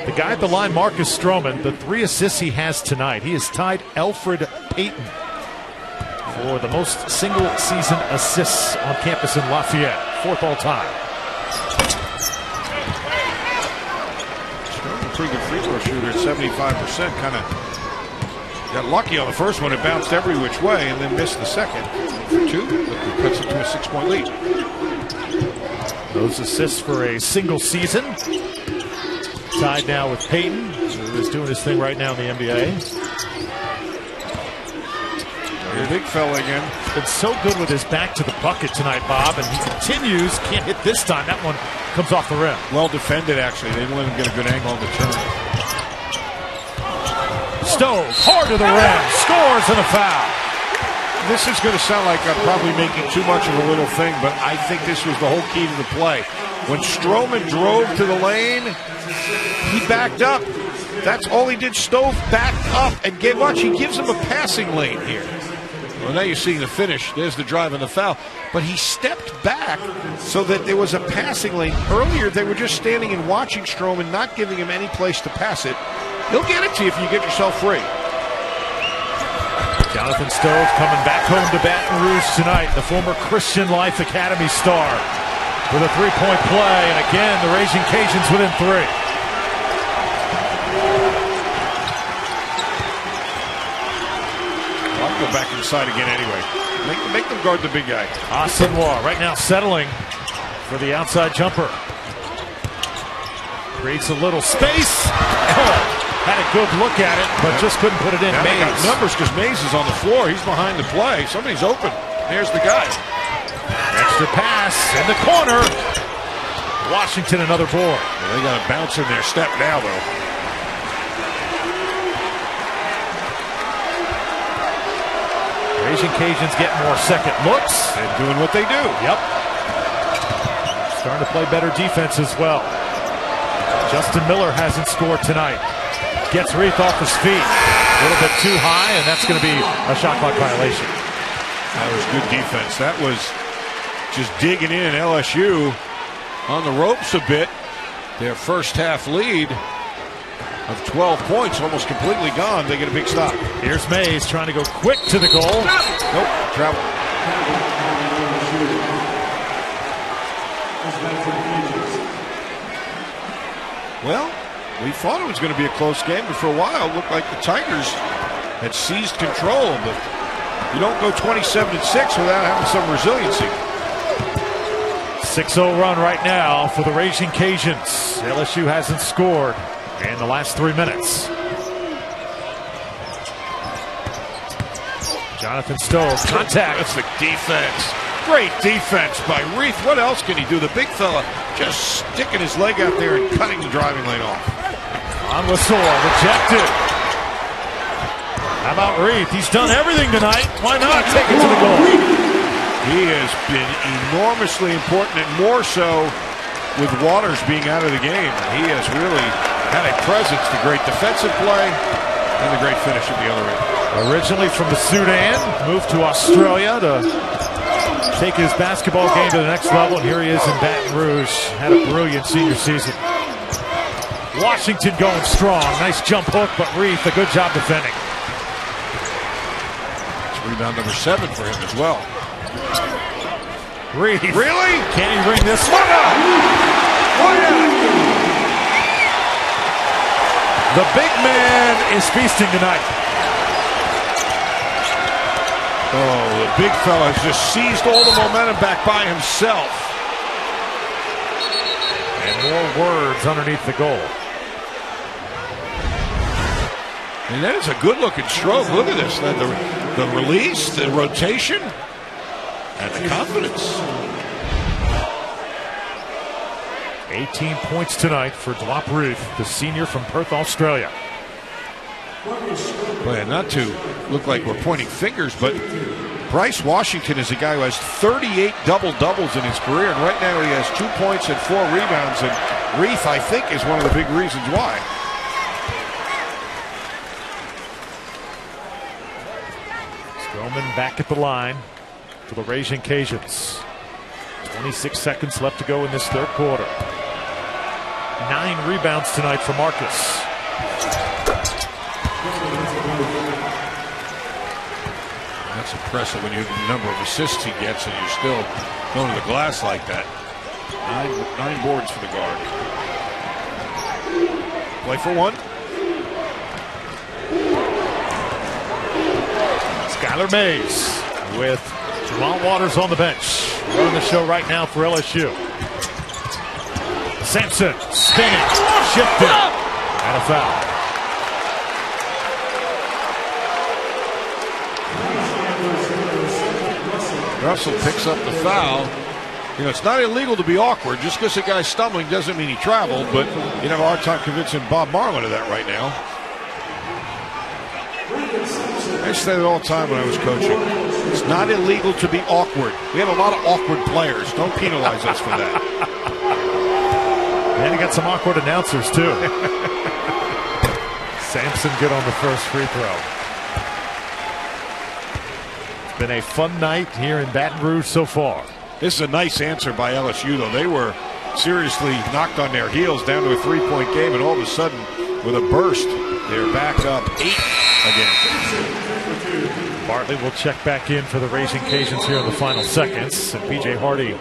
The guy at the line, Marcus Stroman, the 3 assists he has tonight. He has tied Elfrid Payton for the most single-season assists on campus in Lafayette. 4th all-time. Pretty good free throw shooter at 75%. Kind of got lucky on the first one. It bounced every which way and then missed the second for 2. But puts it to a 6-point lead. Those assists for a single season. Tied now with Payton, who is doing his thing right now in the NBA. Big fella again. He's been so good with his back to the bucket tonight, Bob, and he continues. Can't hit this time. That one comes off the rim. Well defended, actually. They didn't let him get a good angle on the turn. Stove, hard to the rim, scores and a foul. This is going to sound like I'm probably making too much of a little thing, but I think this was the whole key to the play. When Stroman drove to the lane, he backed up. That's all he did. Stove backed up and watch, he gives him a passing lane here. Well, now you're seeing the finish. There's the drive and the foul. But he stepped back so that there was a passing lane. Earlier, they were just standing and watching Stroman, not giving him any place to pass it. He'll get it to you if you get yourself free. Jonathan Stove coming back home to Baton Rouge tonight. The former Christian Life Academy star with a 3-point play. And again, the Raging Cajuns within 3. I'll go back inside again anyway. Make them guard the big guy. Asamoah right now settling for the outside jumper. Creates a little space. Had a good look at it, but just couldn't put it in. Now Mays. they got numbers because Mays is on the floor. He's behind the play. Somebody's open. There's the guy. Extra pass in the corner. Washington another board. Well, they got a bounce in their step now, though. Raging Cajuns get more second looks. And doing what they do. Yep. Starting to play better defense as well. Justin Miller hasn't scored tonight. Gets Reith off his feet. A little bit too high, and that's going to be a shot clock violation. That was good defense. That was just digging in. LSU on the ropes a bit. Their first half lead of 12 points almost completely gone. They get a big stop. Here's Mays trying to go quick to the goal. Nope, travel. Well, we thought it was going to be a close game, but for a while it looked like the Tigers had seized control. But you don't go 27-6 without having some resiliency. 6-0 run right now for the Raging Cajuns. LSU hasn't scored in the last 3 minutes. Jonathan Stove, contact. That's the defense. Great defense by Reith. What else can he do? The big fella just sticking his leg out there and cutting the driving lane off. On Wasor, rejected. How about Reith? He's done everything tonight. Why not take it to the goal? He has been enormously important, and more so with Waters being out of the game. He has really had a presence, the great defensive play, and the great finish at the other end. Originally from the Sudan, moved to Australia to take his basketball game to the next level, and here he is in Baton Rouge. Had a brilliant senior season. Washington going strong. Nice jump hook, but Reith, a good job defending. It's rebound number 7 for him as well. Reith. Really? Can he ring this one? Why not? The big man is feasting tonight. Oh, the big fella has just seized all the momentum back by himself. And more words underneath the goal. And that is a good-looking stroke. Look at this. The release, the rotation, and the confidence. 18 points tonight for Dwap Reith, the senior from Perth, Australia. Well, not to look like we're pointing fingers, but Bryce Washington is a guy who has 38 double-doubles in his career, and right now he has 2 points and 4 rebounds, and Reith, I think, is one of the big reasons why. Stroman back at the line for the Raging Cajuns. 26 seconds left to go in this third quarter. 9 rebounds tonight for Marcus. That's impressive when you have the number of assists he gets and you're still going to the glass like that. Nine boards for the guard. Play for one. Skylar Mays with Jamal Waters on the bench. Running the show right now for LSU. Sampson spinning, shifting, and a foul. Russell picks up the foul. You know, it's not illegal to be awkward. Just because a guy's stumbling doesn't mean he traveled, but you'd have a hard time convincing Bob Marlin of that right now. I used to say that all the time when I was coaching. It's not illegal to be awkward. We have a lot of awkward players. Don't penalize us for that. And he got some awkward announcers, too. Sampson good on the first free throw. It's been a fun night here in Baton Rouge so far. This is a nice answer by LSU, though. They were seriously knocked on their heels down to a three-point game, and all of a sudden, with a burst, they're back up 8 again. Bartley will check back in for the Raging Cajuns here in the final seconds, and P.J. Hardy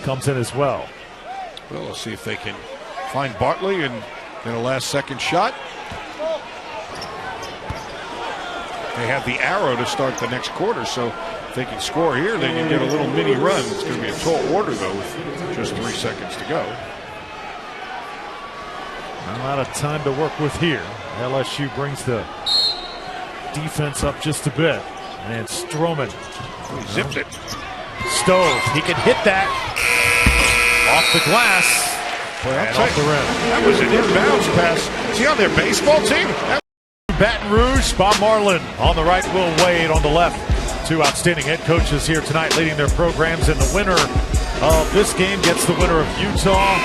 comes in as well. Well, we'll see if they can find Bartley in a last-second shot. They have the arrow to start the next quarter, so if they can score here, they can get a little mini run. It's going to be a tall order, though, with just 3 seconds to go. Not a lot of time to work with here. LSU brings the defense up just a bit. And Stroman. He zipped it. Stove. He can hit that. Off the glass. And off the rim. That was an inbounds pass. Is he on their baseball team? Baton Rouge, Bob Marlin on the right, Will Wade on the left. 2 outstanding head coaches here tonight leading their programs, and the winner of this game gets the winner of Utah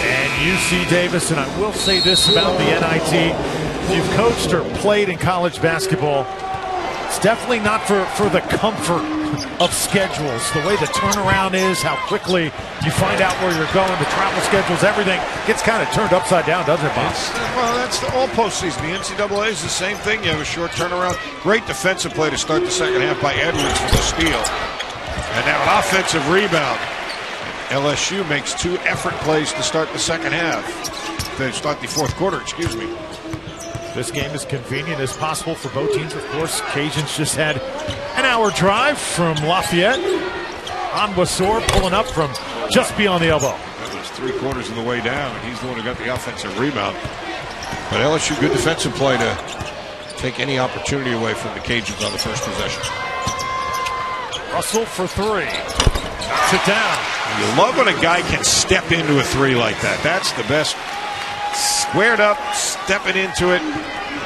and UC Davis. And I will say this about the NIT. If you've coached or played in college basketball, it's definitely not for the comfort of schedules. The way the turnaround is, how quickly you find out where you're going, the travel schedules, everything gets kind of turned upside down, doesn't it, Bob? Well, that's the all postseason. The NCAA is the same thing. You have a short turnaround. Great defensive play to start the second half by Edwards for the steal. And now an offensive rebound. LSU makes 2 effort plays to start the second half. To start the fourth quarter, excuse me. This game is convenient as possible for both teams. Of course, Cajuns just had an hour drive from Lafayette. On Wasor pulling up from just beyond the elbow. That was 3/4 of the way down, and he's the one who got the offensive rebound. But LSU, good defensive play to take any opportunity away from the Cajuns on the first possession. Russell for 3. Knocks it down. You love when a guy can step into a 3 like that. That's the best squared up, stepping into it.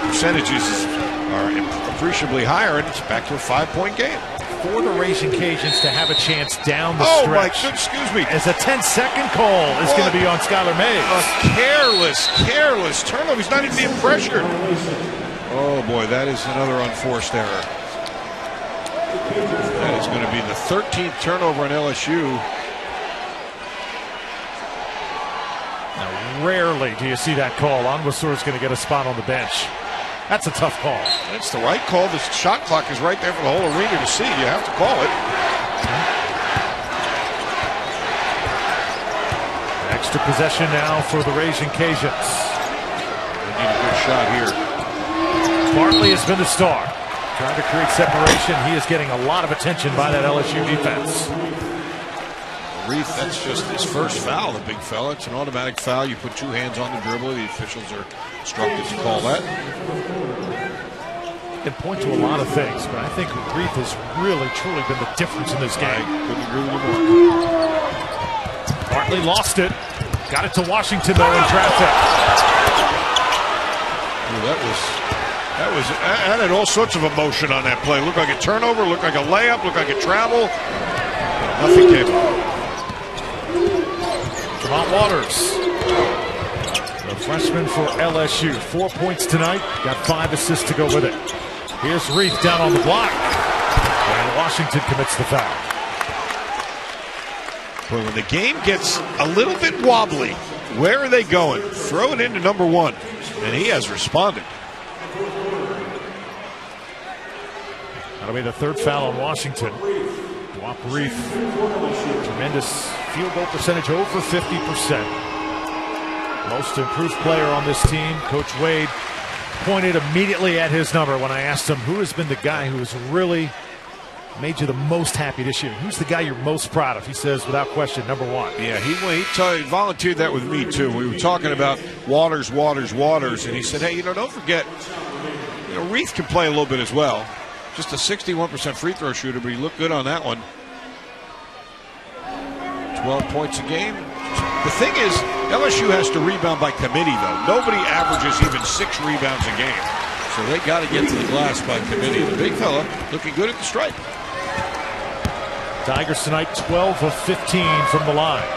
Percentages are appreciably higher, and it's back to a 5-point game. For the Raging Cajuns to have a chance down the stretch. Oh, my goodness, excuse me. As a 10-second call is going to be on Skylar Mays. A careless turnover. He's not even being pressured. Oh, boy, that is another unforced error. That is going to be the 13th turnover on LSU. Now, rarely do you see that call. Onwuasore's going to get a spot on the bench. That's a tough call. It's the right call. The shot clock is right there for the whole arena to see. You have to call it. Extra possession now for the Raging Cajuns. They need a good shot here. Bartley has been the star. Trying to create separation. He is getting a lot of attention by that LSU defense. Reith, that's just his first foul, the big fella. It's an automatic foul. You put two hands on the dribble. The officials are instructed to call that. Can point to a lot of things, but I think Reith has really, truly been the difference in this game. I couldn't agree with you more. Bartley lost it. Got it to Washington, though, in traffic. Ooh, that had all sorts of emotion on that play. Looked like a turnover, looked like a layup, looked like a travel. Nothing came up. Tremont Waters, the freshman for LSU. 4 points tonight, got 5 assists to go with it. Here's Reith down on the block, and Washington commits the foul. Well, when the game gets a little bit wobbly, where are they going? Throw it into number one, and he has responded. That'll be the third foul on Washington. Wap Reith, tremendous field goal percentage, over 50%. Most improved player on this team. Coach Wade pointed immediately at his number when I asked him who has been the guy who has really made you the most happy this year. Who's the guy you're most proud of? He says, without question, number one. Yeah, he volunteered that with me, too. We were talking about Waters, and he said, hey, don't forget, Reith can play a little bit as well. Just a 61% free throw shooter, but he looked good on that one. 12 points a game. The thing is, LSU has to rebound by committee, though. Nobody averages even 6 rebounds a game. So they got to get to the glass by committee. The big fella looking good at the stripe. Tigers tonight, 12 of 15 from the line.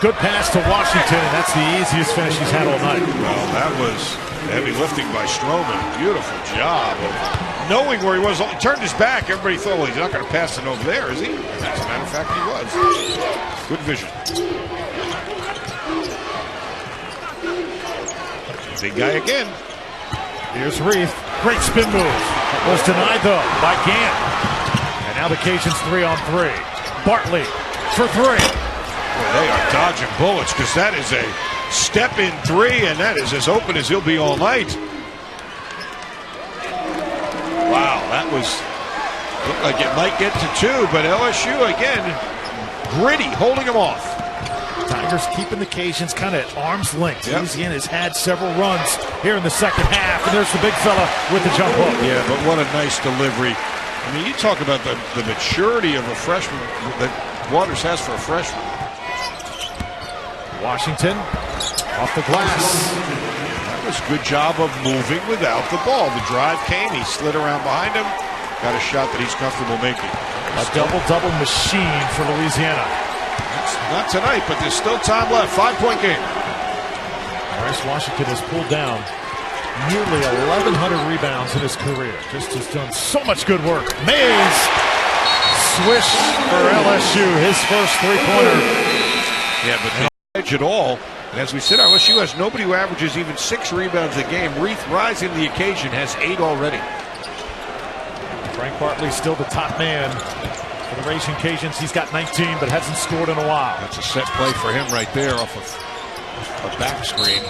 Good pass to Washington, and that's the easiest finish he's had all night. Well, that was heavy lifting by Stroman. Beautiful job of knowing where he was. He turned his back. Everybody thought, well, he's not going to pass it over there, is he? As a matter of fact, he was. Good vision. Big guy again. Here's Reith. Great spin move. Was denied, though, by Gant. And now the Cajuns 3-on-3. Bartley for 3. Well, they are dodging bullets because that is a step-in 3, and that is as open as he'll be all night. Wow, that looked like it might get to 2, but LSU, again, gritty, holding them off. Tigers keeping the Cajuns kind of at arm's length. Yep. Louisiana has had several runs here in the second half, and there's the big fella with the jump hook. Yeah, but what a nice delivery. I mean, you talk about the maturity of a freshman that Waters has for a freshman. Washington off the glass. That was a good job of moving without the ball. The drive came, he slid around behind him, got a shot that he's comfortable making. A double-double machine for Louisiana. Not tonight, but there's still time left. 5-point game. Bryce Washington has pulled down nearly 1,100 rebounds in his career. Just has done so much good work. Mays, swish for LSU, his first three-pointer. Yeah, but no edge at all. And as we said, LSU has nobody who averages even 6 rebounds a game. Reith, rising to the occasion, has 8 already. Frank Bartley still the top man for the Raging Cajuns. He's got 19, but hasn't scored in a while. That's a set play for him right there off of a back screen.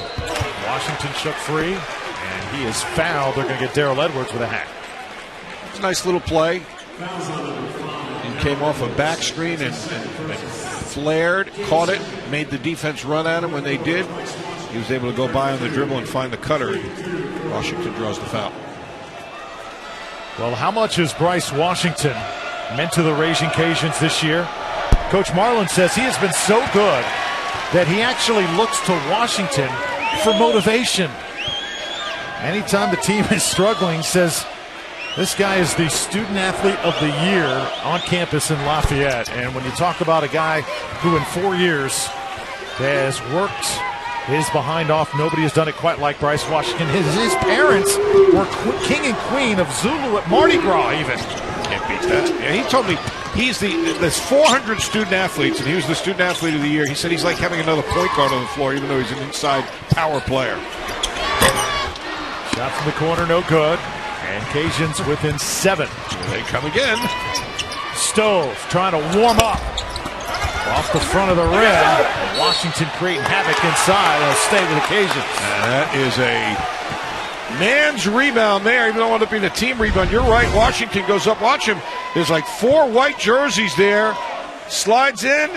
Washington shook free, and he is fouled. They're going to get Darrell Edwards with a hack. It's a nice little play. He came off a back screen and flared, caught it, made the defense run at him. When they did, he was able to go by on the dribble and find the cutter. Washington draws the foul. Well, how much has Bryce Washington meant to the Raging Cajuns this year? Coach Marlin says he has been so good that he actually looks to Washington for motivation. Anytime the team is struggling, says this guy is the student athlete of the year on campus in Lafayette. And when you talk about a guy who in 4 years has worked his behind off, nobody has done it quite like Bryce Washington. His parents were king and queen of Zulu at Mardi Gras even. Can't beat that. Yeah, he told me there's 400 student athletes, and he was the student athlete of the year. He said he's like having another point guard on the floor, even though he's an inside power player. Shot from the corner, no good. And Cajuns within 7. Here they come again. Stove trying to warm up. Off the front of the rim. Washington creating havoc inside. They'll stay with the Cajuns. That is a man's rebound there, even though it ended up being a team rebound. You're right. Washington goes up. Watch him. There's like 4 white jerseys there. Slides in.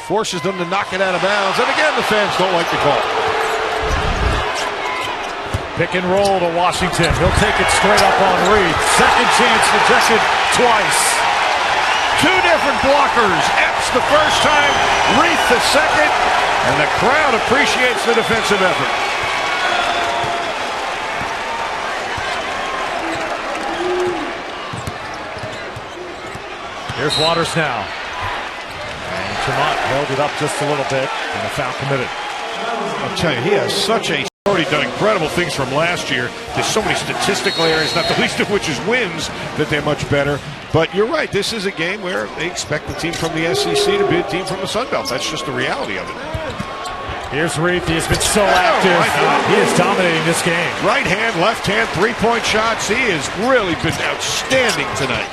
Forces them to knock it out of bounds. And again, the fans don't like the call. Pick and roll to Washington. He'll take it straight up on Reed. Second chance rejected twice. 2 different blockers. Epps the first time, Reed the second, and the crowd appreciates the defensive effort. Here's Waters now. And Tremont held it up just a little bit, and a foul committed. I'll tell you, he has such a already done incredible things from last year. There's so many statistical areas, not the least of which is wins, that they're much better. But you're right, this is a game where they expect the team from the SEC to be a team from the Sun Belt. That's just the reality of it. Here's Reed. He has been so active. He is dominating this game. Right hand, left hand, 3-point shots. He has really been outstanding tonight.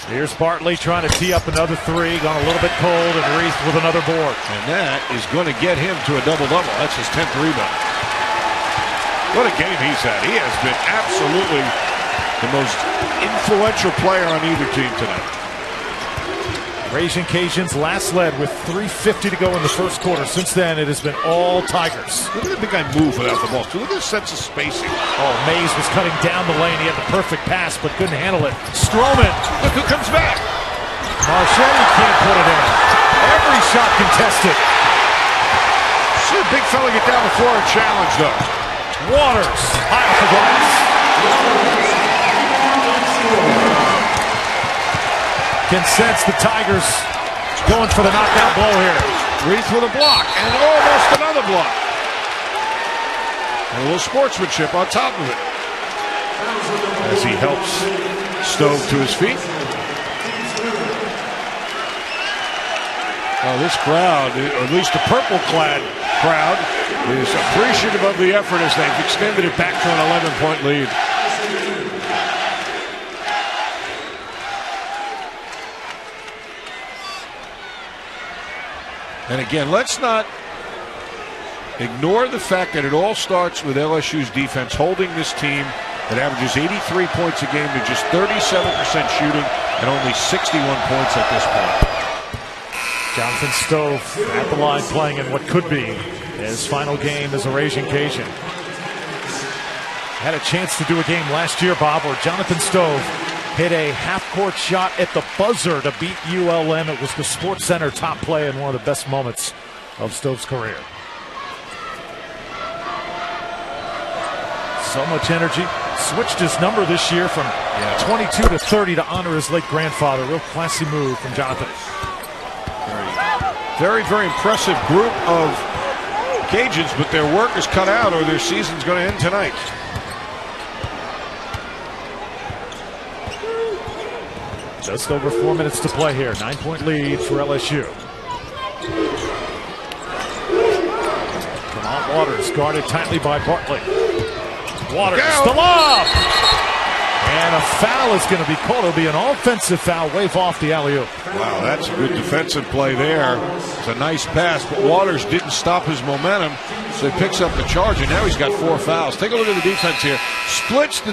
Here's Bartley trying to tee up another 3. Gone a little bit cold, and Reed with another board. And that is going to get him to a double-double. That's his 10th rebound. What a game he's had. He has been absolutely the most influential player on either team tonight. Raging Cajuns last led with 3:50 to go in the first quarter. Since then, it has been all Tigers. Look at the big guy move without the ball, too. Look at the sense of spacing. Oh, Mays was cutting down the lane. He had the perfect pass, but couldn't handle it. Stroman. Look who comes back. Marchetti can't put it in. Every shot contested. See a big fella get down the floor and challenge, though. Waters, high off the glass. Can sense the Tigers going for the knockout blow here. Reed with a block, and almost another block. And a little sportsmanship on top of it. As he helps Stove to his feet. Oh, this crowd, or at least the purple-clad crowd, is appreciative of the effort as they've extended it back to an 11-point lead. And again, let's not ignore the fact that it all starts with LSU's defense holding this team that averages 83 points a game to just 37% shooting and only 61 points at this point. Jonathan Stove at the line playing in what could be his final game as a Raging Cajun. Had a chance to do a game last year, Bob, where Jonathan Stove hit a half-court shot at the buzzer to beat ULM. It was the Sports Center top play and one of the best moments of Stove's career. So much energy. Switched his number this year from 22 to 30 to honor his late grandfather. Real classy move from Jonathan. Very, very impressive group of Cajuns, but their work is cut out or their season's going to end tonight. Just over 4 minutes to play here. 9-point lead for LSU. Tremont Waters guarded tightly by Bartley. Waters, the lob! And a foul is going to be called. It'll be an offensive foul. Wave off the alley-oop. Wow, that's a good defensive play there. It's a nice pass, but Waters didn't stop his momentum, so he picks up the charge, and now he's got 4 fouls. Take a look at the defense here. Splits the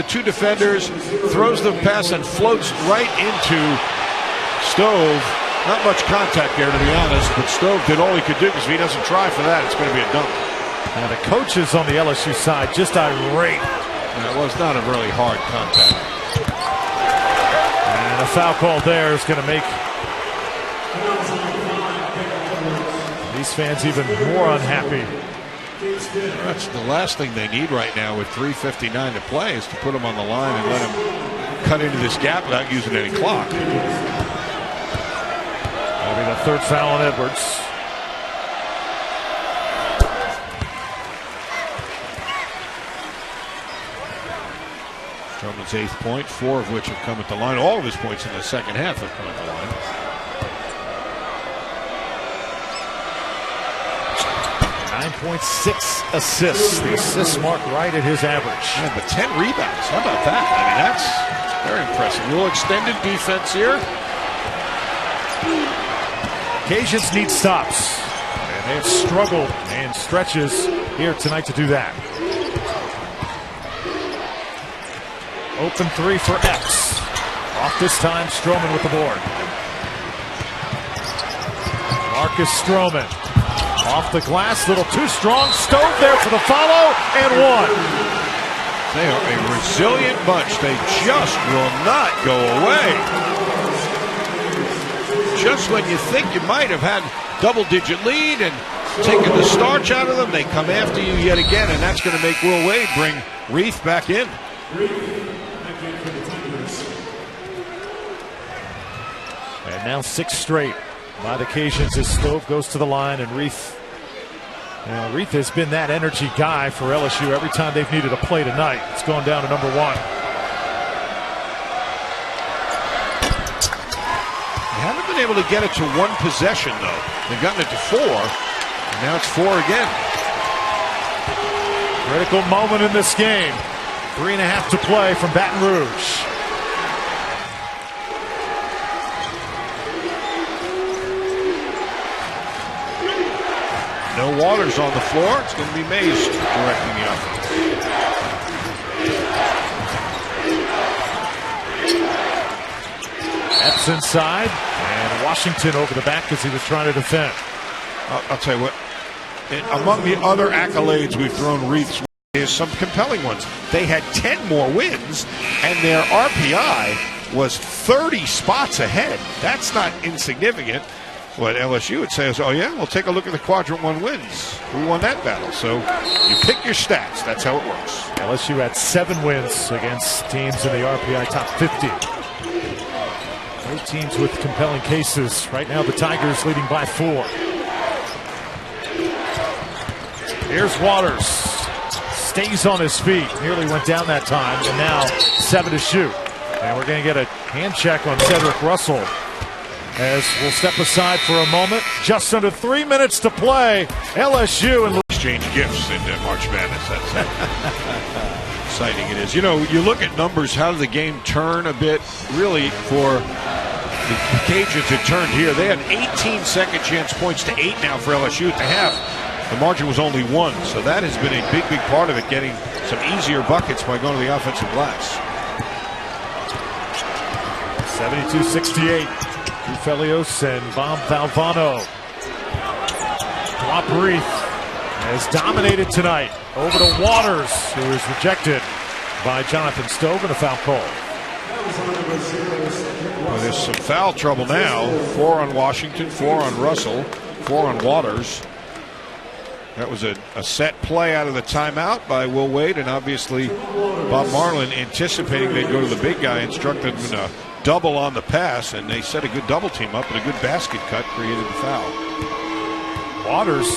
2 defenders, throws the pass, and floats right into Stove. Not much contact there, to be honest, but Stove did all he could do, because if he doesn't try for that, it's going to be a dunk. Now the coaches on the LSU side just irate. That was not a really hard contact. And And a foul call there is going to make these fans even more unhappy. That's the last thing they need right now with 3:59 to play, is to put him on the line and let him cut into this gap without using any clock. That'll be the third foul on Edwards. Drummond's 8th point, 4 of which have come at the line. All of his points in the second half have come at the line. 9.6 assists. The assist mark right at his average. Yeah, but 10 rebounds. How about that? I mean, that's very impressive. A little extended defense here. Cajuns need stops, and they have struggled in stretches here tonight to do that. Open three for X. Off this time, Stroman with the board. Marcus Stroman. Off the glass, little too strong. Stove there for the follow, and one. They are a resilient bunch. They just will not go away. Just when you think you might have had double-digit lead and taken the starch out of them, they come after you yet again, and that's going to make Will Wade bring Reith back in. And now 6 straight by the Cajuns as Stove goes to the line, and Reith. Reith has been that energy guy for LSU every time they've needed a play tonight. It's gone down to number 1. They haven't been able to get it to 1 possession, though. They've gotten it to 4, and now it's 4 again. Critical moment in this game. 3.5 to play from Baton Rouge. No Waters on the floor. It's going to be Mays directing the offense. Epps inside, and Washington over the back as he was trying to defend. I'll tell you what, among the other accolades we've thrown Reith's is some compelling ones. They had 10 more wins, and their RPI was 30 spots ahead. That's not insignificant. What LSU would say is, oh yeah, well, take a look at the quadrant 1 wins. Who won that battle? So you pick your stats. That's how it works. LSU had 7 wins against teams in the RPI top 50. No teams with compelling cases. Right now, the Tigers leading by 4. Here's Waters. Stays on his feet. Nearly went down that time, and now 7 to shoot. And we're going to get a hand check on Cedric Russell, as we'll step aside for a moment. Just under 3 minutes to play. LSU and exchange gifts in March Madness. That's how exciting it is. You know, you look at numbers, how did the game turn a bit? Really, for the Cajuns, it turned here. They had 18 second chance points to 8 now for LSU at the half. The margin was only 1, so that has been a big, big part of it, getting some easier buckets by going to the offensive glass. 72-68. Felios and Bob Valvano. Drop Reith has dominated tonight. Over to Waters, who is rejected by Jonathan Stove, and a foul call. Well, there's some foul trouble now. 4 on Washington, 4 on Russell, 4 on Waters. That was a set play out of the timeout by Will Wade, and obviously Bob Marlin, anticipating they'd go to the big guy, instructed him to double on the pass, and they set a good double team up, and a good basket cut created the foul. Waters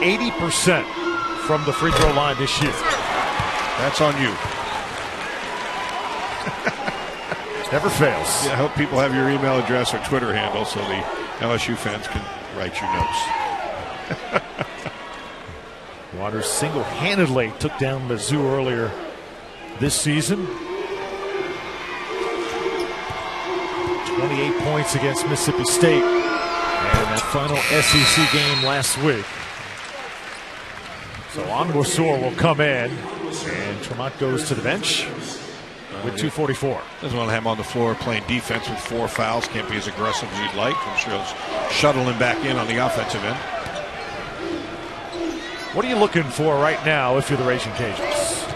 80% from the free throw line this year. That's on you. Never fails. Yeah, I hope people have your email address or Twitter handle so the LSU fans can write you notes. Waters single-handedly took down Mizzou earlier this season. 28 points against Mississippi State, and that final SEC game last week. So Onwuasor will come in, and Tremont goes to the bench with 2:44. Doesn't want to have him on the floor playing defense with 4 fouls. Can't be as aggressive as you'd like. I'm sure he'll shuttle him back in on the offensive end. What are you looking for right now if you're the Raging Cajuns?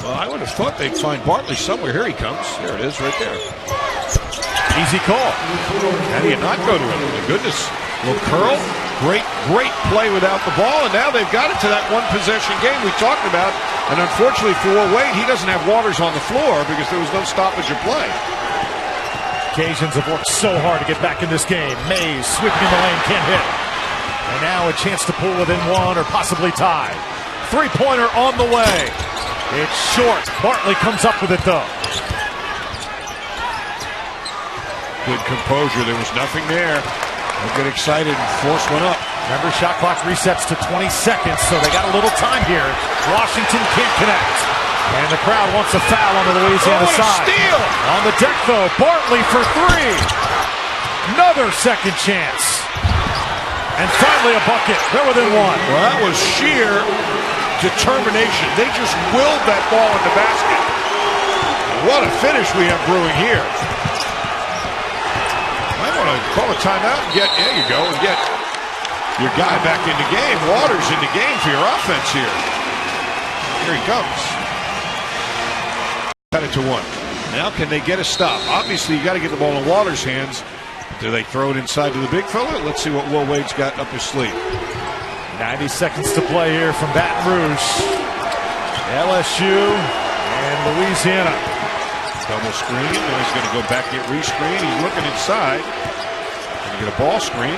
Well, I would have thought they'd find Bartley somewhere. Here he comes. There it is right there. Easy call. How do you not go to it? My goodness. Little curl. Great play without the ball, and now they've got it to that one-possession game we talked about. And unfortunately for Wade, he doesn't have Waters on the floor because there was no stoppage of play. Cajuns have worked so hard to get back in this game. Mays sweeping in the lane, can't hit. And now a chance to pull within one or possibly tie. Three-pointer on the way. It's short. Bartley comes up with it, though. Good composure. There was nothing there. They'll get excited and force one up. Remember, shot clock resets to 20 seconds, so they got a little time here. Washington can't connect. And the crowd wants a foul on the Louisiana side. Steal! On the deck, though, Bartley for three. Another second chance. And finally a bucket. They're within one. Well, that was sheer determination. They just willed that ball in the basket. What a finish we have brewing here. I want to call a timeout and there you go, and get your guy back in the game. Waters in the game for your offense here. Here he comes. Cut it to one. Now can they get a stop? Obviously, you got to get the ball in Waters' hands. Do they throw it inside to the big fella? Let's see what Will Wade's got up his sleeve. 90 seconds to play here from Baton Rouge. LSU and Louisiana. Double screen. Now he's going to go back, get re-screen. He's looking inside. Going to get a ball screen.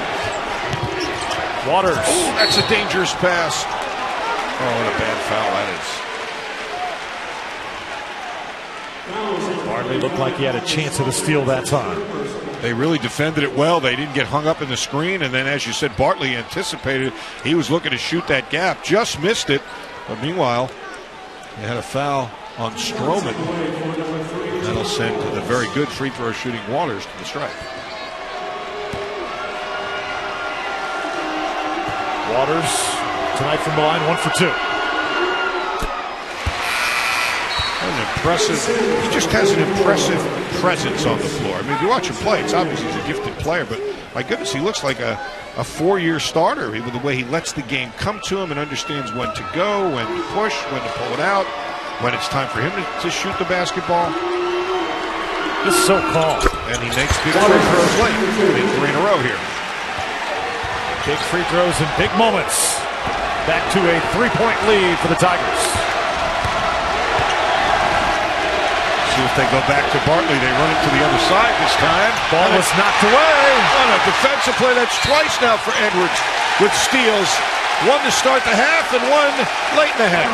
Waters. Oh, that's a dangerous pass. Oh, what a bad foul that is. Bartley looked like he had a chance of a steal that time. They really defended it well. They didn't get hung up in the screen. And then, as you said, Bartley anticipated. He was looking to shoot that gap. Just missed it. But meanwhile, they had a foul on Stroman. That'll send the very good free throw shooting Waters to the stripe. Waters tonight from the line, 1 for 2. An impressive. He just has an impressive presence on the floor. I mean, if you watch him play, it's obvious he's a gifted player, but my goodness, he looks like a 4-year starter with the way he lets the game come to him and understands when to go, when to push, when to pull it out, when it's time for him to shoot the basketball. This is so calm. And he makes big free throws late. I mean, 3 in a row here. Big free throws in big moments. Back to a 3-point lead for the Tigers. See if they go back to Bartley. They run it to the other side this time. Ball was knocked away. On a defensive play, that's twice now for Edwards with steals. One to start the half and one late in the half.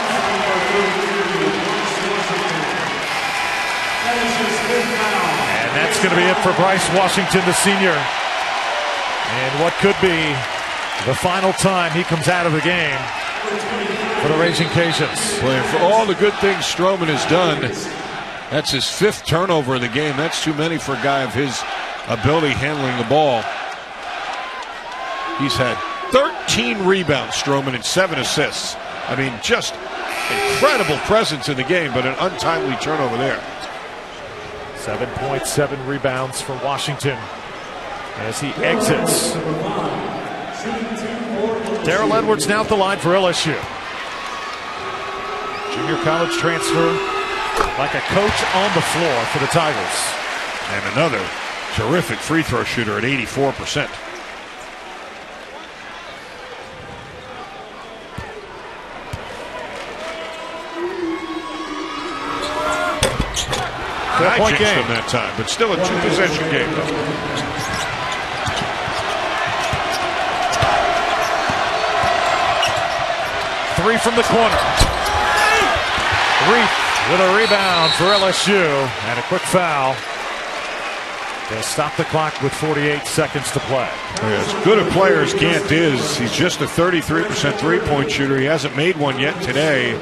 And that's going to be it for Bryce Washington, the senior. And what could be the final time he comes out of the game for the Raging Cajuns. Playing for all the good things Stroman has done. That's his 5th turnover in the game. That's too many for a guy of his ability handling the ball. He's had 13 rebounds, Stroman, and 7 assists. I mean, just incredible presence in the game, but an untimely turnover there. 7.7 rebounds for Washington as he exits. Darrell Edwards now at the line for LSU. Junior college transfer, like a coach on the floor for the Tigers. And another terrific free throw shooter at 84%. Four-point game him that time, but still a 2-possession game. Three from the corner. Reith with a rebound for LSU and a quick foul. They'll stop the clock with 48 seconds to play. As good a player as Gant is, he's just a 33% three-point shooter. He hasn't made one yet today.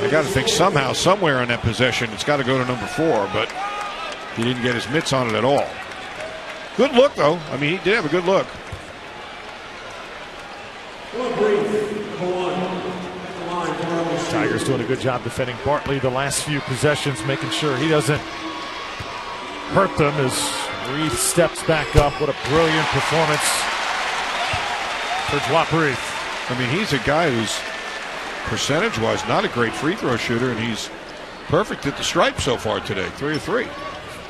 I got to think somehow, somewhere on that possession, it's got to go to number 4, but he didn't get his mitts on it at all. Good look, though. I mean, he did have a good look. Tigers doing a good job defending Bartley the last few possessions, making sure he doesn't hurt them as Reith steps back up. What a brilliant performance for Dwight Reith. I mean, he's a guy who's percentage-wise not a great free throw shooter, and he's perfect at the stripe so far today, 3 of 3.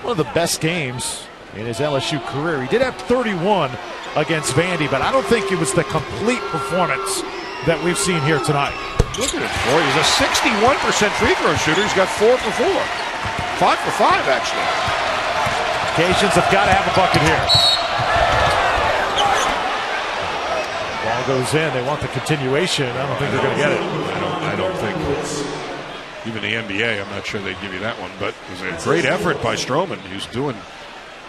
One of the best games in his LSU career. He did have 31 against Vandy, but I don't think it was the complete performance that we've seen here tonight. Look at him, boy. He's a 61% free throw shooter. He's got 4 for 4. 5 for 5, actually. Cajuns have got to have a bucket here. Ball goes in. They want the continuation. I don't think they're going to get it. I don't think. Even the NBA, I'm not sure they'd give you that one. But it was a great effort by Stroman. He's doing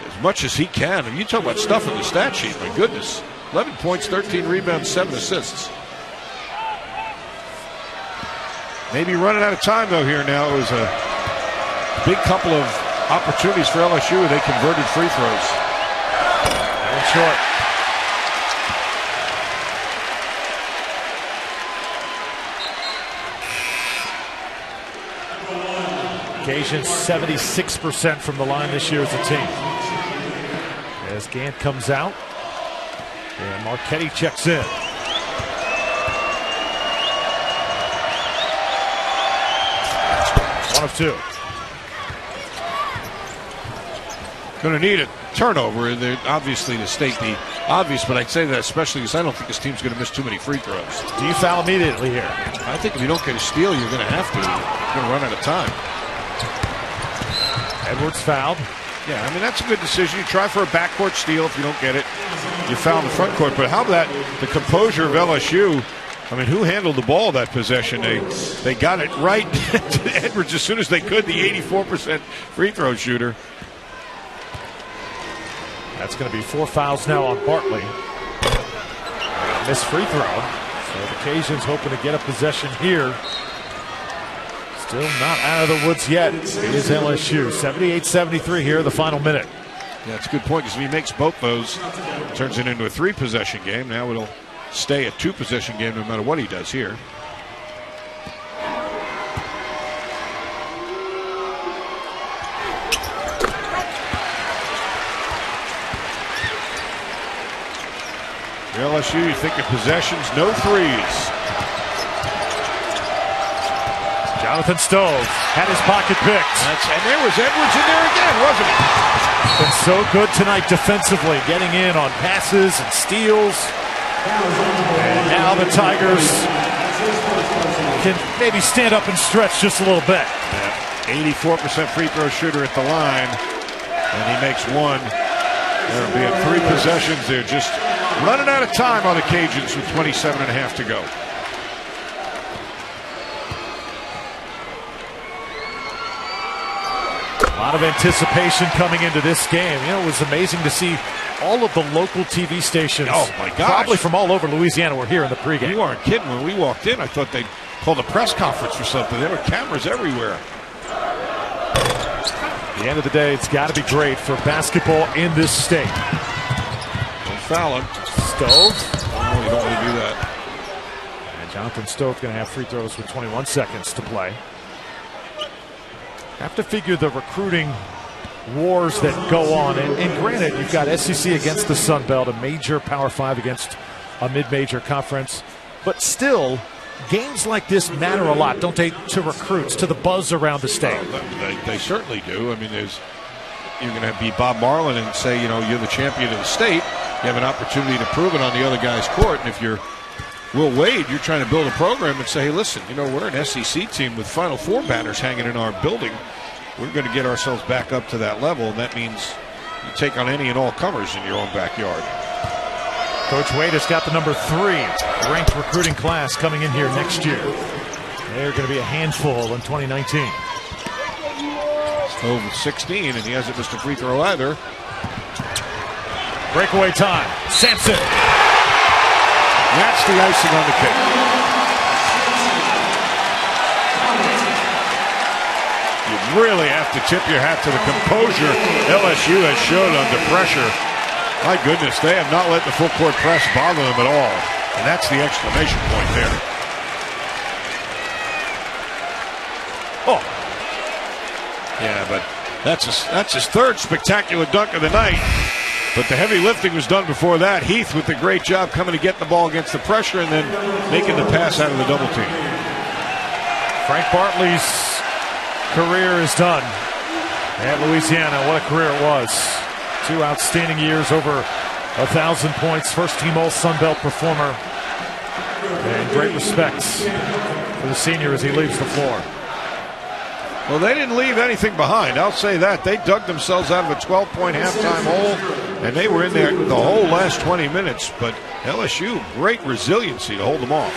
as much as he can. And you talk about stuff in the stat sheet. My goodness. 11 points, 13 rebounds, 7 assists. Maybe running out of time, though, here now. It was a big couple of opportunities for LSU where they converted free throws. And short. Cajuns 76% from the line this year as a team. As Gant comes out, and Marchetti checks in. One of two. Going to need a turnover. They're obviously to state the obvious, but I'd say that especially because I don't think this team's going to miss too many free throws. Do you foul immediately here? I think if you don't get a steal, you're going to have to. You're going to run out of time. Edwards fouled. Yeah, I mean, that's a good decision. You try for a backcourt steal. If you don't get it, you foul in the front court. But how about the composure of LSU? I mean, who handled the ball that possession? They got it right to Edwards as soon as they could, the 84% free throw shooter. That's going to be 4 fouls now on Bartley. Missed free throw. So the Cajuns hoping to get a possession here. Still not out of the woods yet. It is LSU. 78-73 here, the final minute. Yeah, that's a good point because if he makes both those, turns it into a 3-possession game. Now it'll stay a 2-possession game no matter what he does here. For LSU, you think of possessions, no threes. Jonathan Stove had his pocket picked. And there was Edwards in there again, wasn't he? Been so good tonight defensively, getting in on passes and steals. And now the Tigers can maybe stand up and stretch just a little bit. Yeah. 84% free throw shooter at the line, and he makes one. There'll be 3 possessions there, just running out of time on the Cajuns with 27.5 to go. A lot of anticipation coming into this game. You know, it was amazing to see all of the local TV stations. Oh, my gosh. Probably from all over Louisiana were here in the pregame. You aren't kidding. When we walked in, I thought they'd called a press conference or something. There were cameras everywhere. At the end of the day, it's got to be great for basketball in this state. Don't foul him. Stove. Oh, you don't want to do that. And Jonathan Stove going to have free throws with 21 seconds to play. Have to figure the recruiting wars that go on. And granted, you've got SEC against the Sun Belt, a major Power 5 against a mid-major conference. But still, games like this matter a lot, don't they, to recruits, to the buzz around the state? They certainly do. I mean, you're going to be Bob Marlin and say, you know, you're the champion of the state. You have an opportunity to prove it on the other guy's court. And if you're Will Wade, you're trying to build a program and say, hey, listen, you know, we're an SEC team with Final Four banners hanging in our building. We're going to get ourselves back up to that level, and that means you take on any and all comers in your own backyard. Coach Wade has got the number 3 ranked recruiting class coming in here next year. They're going to be a handful in 2019. Stove with 16, and he hasn't missed a free throw either. Breakaway time. Sampson. That's the icing on the cake. You really have to tip your hat to the composure LSU has showed under pressure. My goodness, they have not let the full court press bother them at all. And that's the exclamation point there. Oh. Yeah, but that's his 3rd spectacular dunk of the night. But the heavy lifting was done before that. Heath with the great job coming to get the ball against the pressure and then making the pass out of the double team. Frank Bartley's career is done at Louisiana. What a career it was. 2 outstanding years, over 1,000 points, first-team All-Sun Belt performer. And great respects for the senior as he leaves the floor. Well, they didn't leave anything behind. I'll say that. They dug themselves out of a 12-point halftime hole, and they were in there the whole last 20 minutes. But LSU, great resiliency to hold them off.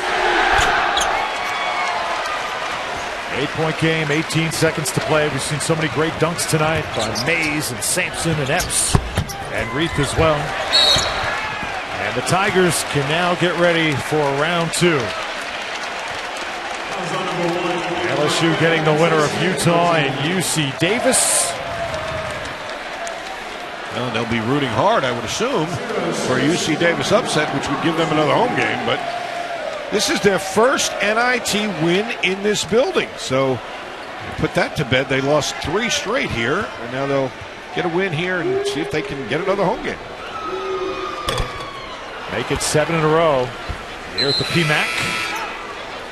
8-point game, 18 seconds to play. We've seen so many great dunks tonight by Mays and Sampson and Epps and Reith as well. And the Tigers can now get ready for round 2. LSU getting the winner of Utah and UC Davis. Well, they'll be rooting hard, I would assume, for a UC Davis upset, which would give them another home game. But this is their first NIT win in this building. So put that to bed. They lost 3 straight here, and now they'll get a win here and see if they can get another home game. Make it 7 in a row here at the PMAC.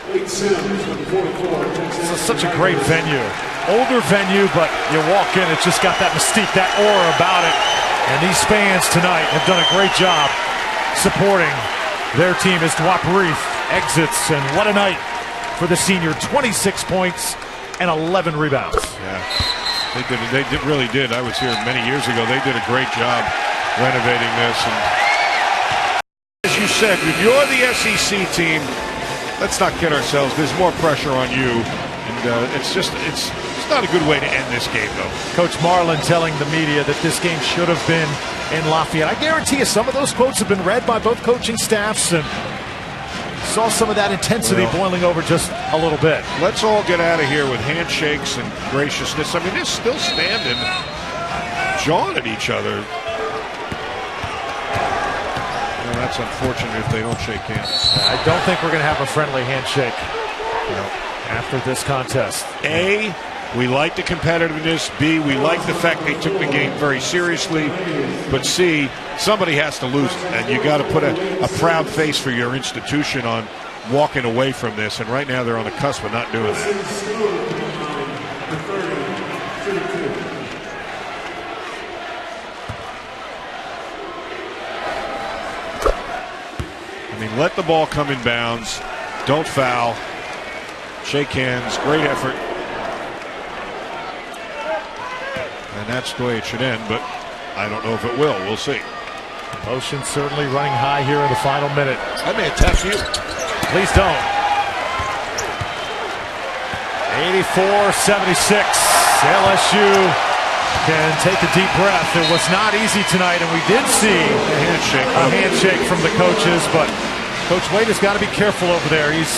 This is such a great venue. Older venue, but you walk in, it's just got that mystique, that aura about it. And these fans tonight have done a great job supporting their team as Dwight Reith exits. And what a night for the senior. 26 points and 11 rebounds. Yeah, they really did. I was here many years ago. They did a great job renovating this. And as you said, if you're the SEC team, let's not kid ourselves. There's more pressure on you, and it's not a good way to end this game, though. Coach Marlin telling the media that this game should have been in Lafayette. I guarantee you some of those quotes have been read by both coaching staffs, and saw some of that intensity boiling over just a little bit. Let's all get out of here with handshakes and graciousness. I mean, they're still standing, jawing at each other. That's unfortunate if they don't shake hands. I don't think we're going to have a friendly handshake after this contest. A, we like the competitiveness. B, we like the fact they took the game very seriously. But C, somebody has to lose, and you got to put a proud face for your institution on walking away from this. And right now they're on the cusp of not doing that. I mean, let the ball come in bounds. Don't foul. Shake hands. Great effort. And that's the way it should end, but I don't know if it will. We'll see. Emotion certainly running high here in the final minute. I may attack you. Please don't. 84-76. LSU can take a deep breath. It was not easy tonight, and we did see a handshake from the coaches, but Coach Wade has got to be careful over there. He's